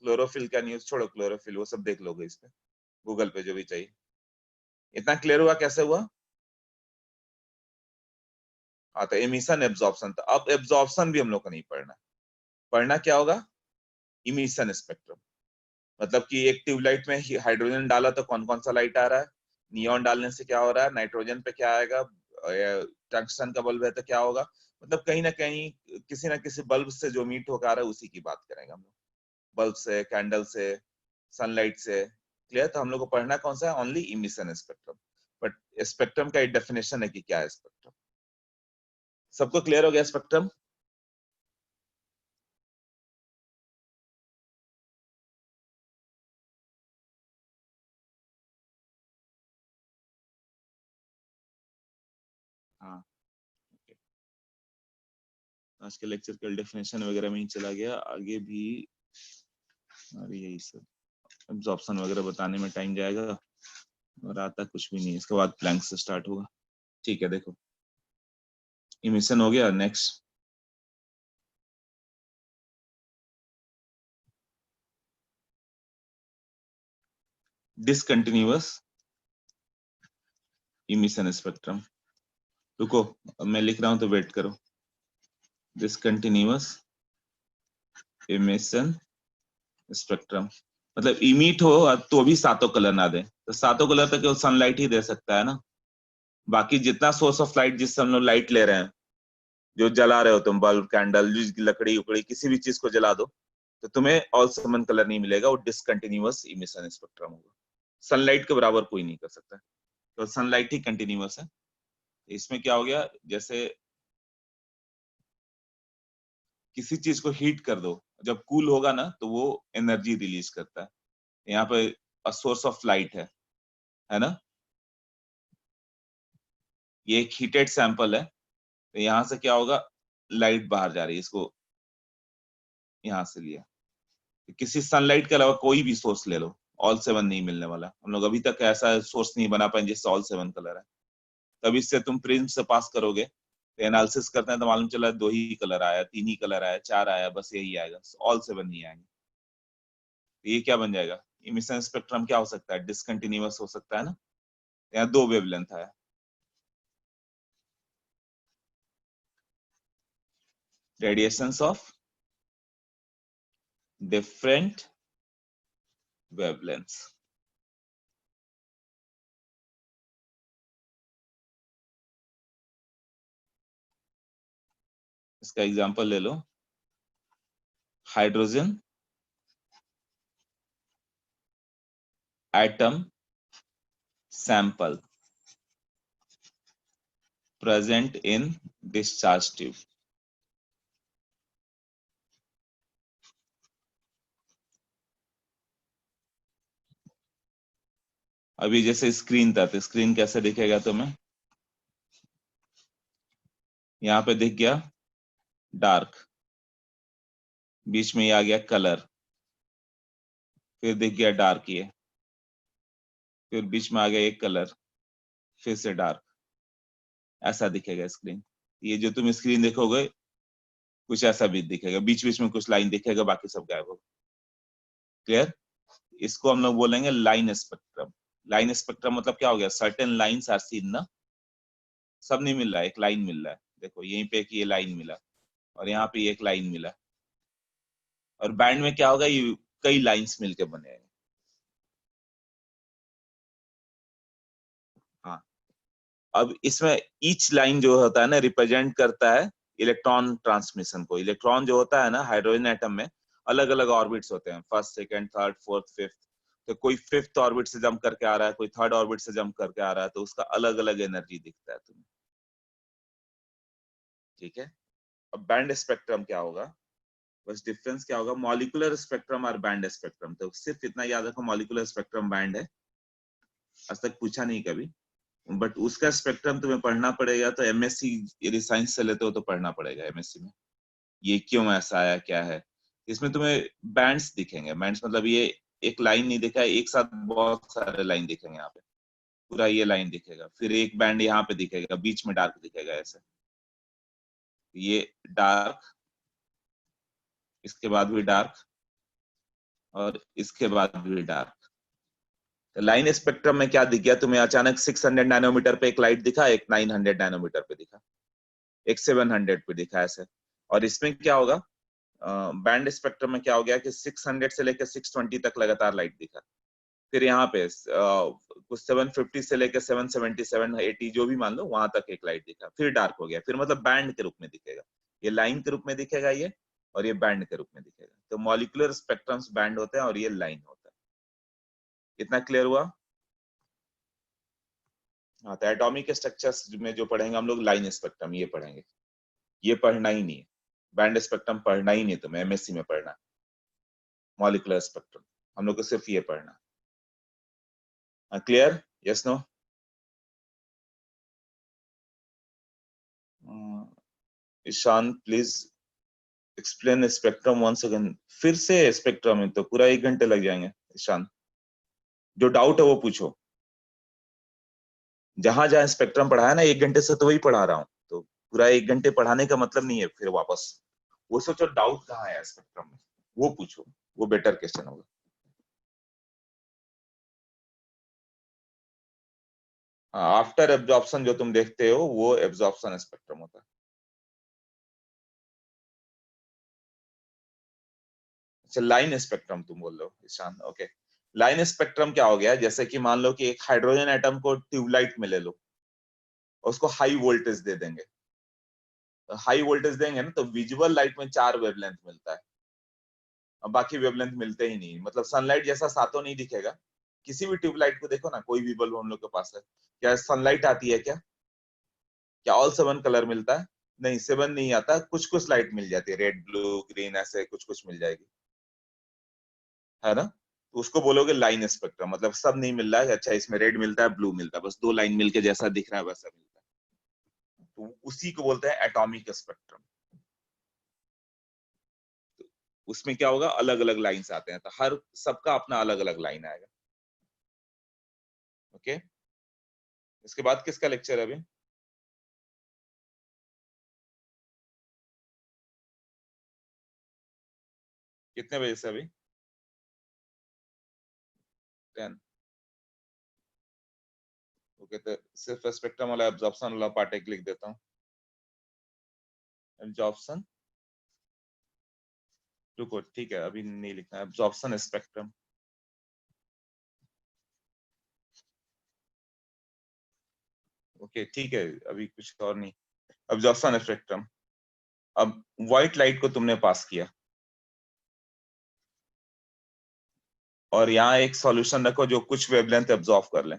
क्लोरोफिल का न्यूज छोड़ो, क्लोरोफिल वो सब देख लोगे इस पे, गूगल पे जो भी चाहिए। इतना क्लियर हुआ कैसे हुआ। हाँ, तो एमिशन एब्जॉर्प्शन, तो अब एब्जॉर्प्शन भी हम लोग को नहीं पढ़ना, पढ़ना क्या होगा, इमिशन स्पेक्ट्रम। मतलब कि एक ट्यूबलाइट में हाइड्रोजन डाला तो कौन कौन सा लाइट आ रहा है, नियॉन डालने से क्या हो रहा है, नाइट्रोजन पे क्या आएगा, टंगस्टन का बल्ब है तो क्या होगा। मतलब कहीं ना कहीं किसी ना किसी बल्ब से जो मीट होकर आ रहा है उसी की बात करेंगे हम लोग, बल्ब से, कैंडल से, सनलाइट से। क्लियर, तो हम लोग को पढ़ना कौन सा है, only emission spectrum. But spectrum का एक डेफिनेशन है कि क्या है स्पेक्ट्रम। सबको क्लियर हो गया स्पेक्ट्रम? हाँ, आज के लेक्चर का डेफिनेशन वगैरह में ही चला गया, आगे भी अरे यही सब एब्जॉर्प्शन वगैरह बताने में टाइम जाएगा और आता कुछ भी नहीं, इसके बाद प्लैंक से स्टार्ट होगा। ठीक है, देखो इमिशन हो गया। Next discontinuous emission spectrum. रुको, अब मैं लिख रहा हूं तो वेट करो। डिसकंटिन्यूअस इमिशन स्पेक्ट्रम मतलब इमिट हो तो भी सातों कलर ना दे, तो सातों कलर तक केवल सनलाइट ही दे सकता है ना। बाकी जितना सोर्स ऑफ लाइट जिससे हम लोग लाइट ले रहे हैं, जो जला रहे हो तुम, बल्ब, कैंडल, लकड़ी उकड़ी, किसी भी चीज को जला दो तो तुम्हें ऑल सेवन कलर नहीं मिलेगा, वो डिसकंटिन्यूअस इमिशन स्पेक्ट्रम होगा। सनलाइट के बराबर कोई नहीं कर सकता, तो सनलाइट ही कंटिन्यूअस है। इसमें क्या हो गया, जैसे किसी चीज को हीट कर दो, जब कूल होगा ना तो वो एनर्जी रिलीज करता है। यहाँ पे सोर्स ऑफ लाइट है ना, ये एक हीटेड सैंपल है, तो यहाँ से क्या होगा, लाइट बाहर जा रही है, इसको यहाँ से लिया। किसी सनलाइट के अलावा कोई भी सोर्स ले लो, ऑल सेवन नहीं मिलने वाला। हम लोग अभी तक ऐसा सोर्स नहीं बना पाए जिससे ऑल सेवन कलर है। तब इससे तुम प्रिज्म से पास करोगे तो एनालिसिस करते हैं तो मालूम चला दो ही कलर आया, तीन ही कलर आया, चार आया, बस यही आएगा, ऑल सेवन नहीं आएंगे। तो ये क्या बन जाएगा, इमिशन स्पेक्ट्रम क्या हो सकता है, डिसकंटिन्यूअस हो सकता है ना। यहाँ दो वेवलेंथ है, रेडिएशंस ऑफ डिफरेंट वेवलेंथ्स। इसका एग्जांपल ले लो, hydrogen atom sample present in discharge tube। अभी जैसे स्क्रीन था, तो स्क्रीन कैसे दिखेगा तुम्हें, यहाँ पे दिख गया डार्क, बीच में ये आ गया कलर, फिर दिख गया डार्क, ये फिर बीच में आ गया एक कलर, फिर से डार्क, ऐसा दिखेगा स्क्रीन। ये जो तुम स्क्रीन देखोगे कुछ ऐसा भी दिखेगा, बीच बीच में कुछ लाइन दिखेगा, बाकी सब गायब होगा। क्लियर? इसको हम लोग बोलेंगे लाइन स्पेक्ट्रम। लाइन स्पेक्ट्रम मतलब क्या हो गया, सर्टेन लाइंस आर सीन ना, सब नहीं मिल रहा है, एक लाइन मिल रहा है। देखो यहीं पे एक ये लाइन मिला और यहाँ पे एक लाइन मिला, और बैंड में क्या होगा, ये कई लाइंस मिलके बने हैं। हाँ, अब इसमें ईच लाइन जो होता है ना, रिप्रेजेंट करता है इलेक्ट्रॉन ट्रांसमिशन को। इलेक्ट्रॉन जो होता है ना हाइड्रोजन एटम में, अलग अलग ऑर्बिट्स होते हैं, first, second, third, fourth, fifth. तो कोई फिफ्थ ऑर्बिट से जंप करके आ रहा है, कोई थर्ड ऑर्बिट से जंप करके आ रहा है, तो उसका अलग अलग एनर्जी दिखता है तुम्हें। ठीक है, अब बैंड स्पेक्ट्रम क्या होगा, बस डिफरेंस क्या होगा, मॉलिक्यूलर स्पेक्ट्रम और बैंड स्पेक्ट्रम। तो सिर्फ इतना याद रखो, मॉलिक्यूलर स्पेक्ट्रम बैंड है, आज तक पूछा नहीं कभी, बट उसका स्पेक्ट्रम तुम्हें पढ़ना पड़ेगा। तो एमएससी यदि साइंस से लेते हो तो पढ़ना पड़ेगा एमएससी में, ये क्यों ऐसा आया, क्या है। इसमें तुम्हें बैंड्स दिखेंगे, बैंड्स मतलब ये एक लाइन नहीं दिखा है, एक साथ बहुत सारे लाइन दिखेंगे यहाँ पे, पूरा ये लाइन दिखेगा, फिर एक बैंड यहाँ पे दिखेगा, बीच में डार्क दिखेगा ऐसे, ये डार्क, इसके बाद भी डार्क, और इसके बाद भी डार्क। तो लाइन स्पेक्ट्रम में क्या दिख गया तुम्हें, अचानक 600 नैनोमीटर पे एक लाइट दिखा, एक 900 नैनोमीटर पे दिखा, एक 700 पे दिखा ऐसे। और इसमें क्या होगा, बैंड स्पेक्ट्रम में क्या हो गया कि 600 से लेकर 620 तक लगातार लाइट दिखा, फिर यहाँ पे कुछ 750 से लेकर 770 780 जो भी मान लो वहां तक एक लाइट दिखा, फिर डार्क हो गया, फिर मतलब बैंड के रूप में दिखेगा, ये लाइन के रूप में दिखेगा ये, और ये बैंड के रूप में दिखेगा। तो मॉलिक्यूलर स्पेक्ट्रम्स बैंड होते हैं और ये लाइन होता है। इतना क्लियर हुआ? हाँ, तो एटॉमिक स्ट्रक्चर्स में जो पढ़ेंगे हम लोग लाइन स्पेक्ट्रम ये पढ़ेंगे। ये पढ़ना ही नहीं है, बैंड स्पेक्ट्रम पढ़ना ही नहीं, तुम्हें एमएससी में पढ़ना मॉलिक्यूलर स्पेक्ट्रम, हम लोग को सिर्फ ये पढ़ना। Clear? Yes no? Ishan please explain spectrum once again. फिर से स्पेक्ट्रम में तो पूरा 1 घंटे लग जाएंगे। ईशान, जो डाउट है वो पूछो। जहां जहां स्पेक्ट्रम पढ़ाया ना 1 घंटे से, तो वही पढ़ा रहा हूँ, तो पूरा 1 घंटे पढ़ाने का मतलब नहीं है फिर वापस। वो सोचो डाउट कहाँ है स्पेक्ट्रम में, वो पूछो, वो बेटर क्वेश्चन होगा। आफ्टर एब्जॉर्प्शन जो तुम देखते हो वो एब्जॉर्प्शन स्पेक्ट्रम होता है। अच्छा, लाइन स्पेक्ट्रम तुम बोल रहे हो ईशान, ओके। लाइन स्पेक्ट्रम क्या हो गया, जैसे कि मान लो कि एक हाइड्रोजन एटम को ट्यूबलाइट में ले लो, उसको हाई वोल्टेज दे देंगे, तो हाई वोल्टेज देंगे ना, तो विजुअल लाइट में 4 वेवलेंथ मिलता है, अब बाकी वेवलेंथ मिलते ही नहीं, मतलब सनलाइट जैसा सातों नहीं दिखेगा। किसी भी ट्यूबलाइट को देखो ना, कोई भी बल्ब हम लोग के पास है, क्या सनलाइट आती है क्या? क्या ऑल 7 कलर मिलता है? नहीं, 7 नहीं आता, कुछ कुछ लाइट मिल जाती है, रेड ब्लू ग्रीन ऐसे कुछ कुछ मिल जाएगी, है ना? तो उसको बोलोगे लाइन स्पेक्ट्रम, मतलब सब नहीं मिल रहा है, अच्छा इसमें रेड मिलता है ब्लू मिलता है, बस 2 लाइन मिलके जैसा दिख रहा है वैसा मिलता है, तो उसी को बोलते हैं एटॉमिक स्पेक्ट्रम। तो उसमें क्या होगा, अलग अलग लाइन्स आते हैं, तो हर सबका अपना अलग अलग लाइन आएगा। ओके, इसके बाद किसका लेक्चर है अभी? कितने बजे से अभी? 10। ओके, तो सिर्फ स्पेक्ट्रम वाला एब्जॉर्प्शन वाला पार्ट एक लिख देता हूँ। एब्जॉर्प्शन, रुको ठीक है, अभी नहीं लिखना, एब्जॉर्प्शन स्पेक्ट्रम। ओके ठीक है, अभी कुछ और नहीं। Absorption spectrum. अब व्हाइट लाइट को तुमने पास किया, और यहाँ एक सॉल्यूशन रखो जो कुछ वेवलेंथ एब्जॉर्ब कर ले,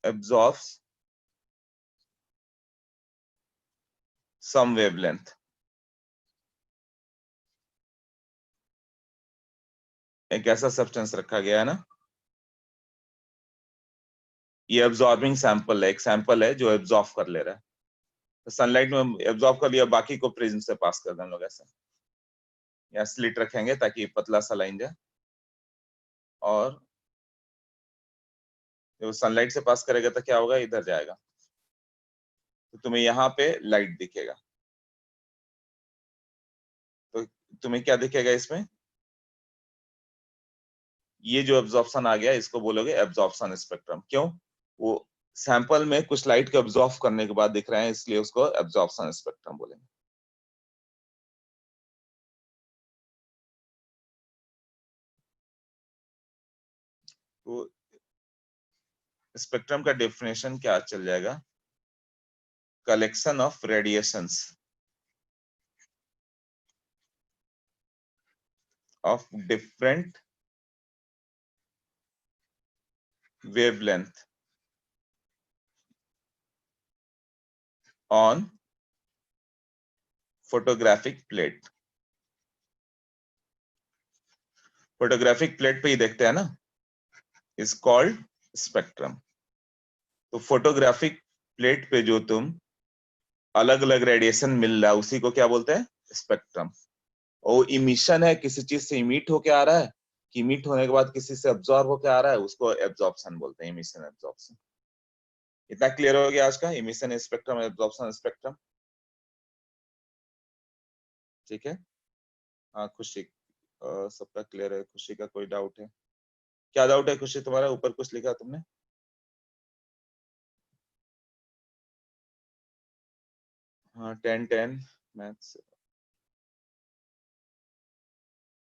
एब्जॉर्ब्स सम वेवलेंथ। एक ऐसा सब्सटेंस रखा गया है ना, ये एब्जॉर्बिंग सैंपल है, एक सैंपल है जो एब्जॉर्ब कर ले रहा है, तो सनलाइट में एब्जॉर्ब कर लिया, बाकी को प्रिज्म से पास कर दें हम लोग ऐसे, या स्लिट रखेंगे ताकि पतला सा लाइन जाए, और जब सनलाइट से पास करेगा तो क्या होगा, इधर जाएगा, तो तुम्हें यहाँ पे लाइट दिखेगा, तो तुम्हें क्या दिखेगा इसमें, ये जो एब्जॉर्प्शन आ गया इसको बोलोगे एब्जॉर्प्शन स्पेक्ट्रम। क्यों? वो सैंपल में कुछ लाइट को एब्जॉर्ब करने के बाद दिख रहे हैं, इसलिए उसको एब्जॉर्प्शन स्पेक्ट्रम बोलेंगे। तो स्पेक्ट्रम का डेफिनेशन क्या चल जाएगा, collection of radiations of different wavelength on photographic plate। Photographic plate पे ही देखते हैं ना, इज कॉल्ड स्पेक्ट्रम। तो फोटोग्राफिक प्लेट पे जो तुम अलग अलग रेडिएशन मिल रहा है उसी को क्या बोलते हैं, स्पेक्ट्रम। और इमिशन है, किसी चीज से इमिट होके आ रहा है, कि इमिट होने के बाद किसी से एब्जॉर्ब होके आ रहा है, उसको एब्जॉर्प्शन बोलते हैं, इमिशन एब्जॉर्प्शन। इतना क्लियर हो गया आज का, इमिशन स्पेक्ट्रम एब्जॉर्प्शन स्पेक्ट्रम। ठीक है, हाँ खुशी, सबका क्लियर है, खुशी का कोई डाउट है? क्या डाउट है खुशी तुम्हारा, ऊपर कुछ लिखा तुमने? हाँ 10 10 मैथ्स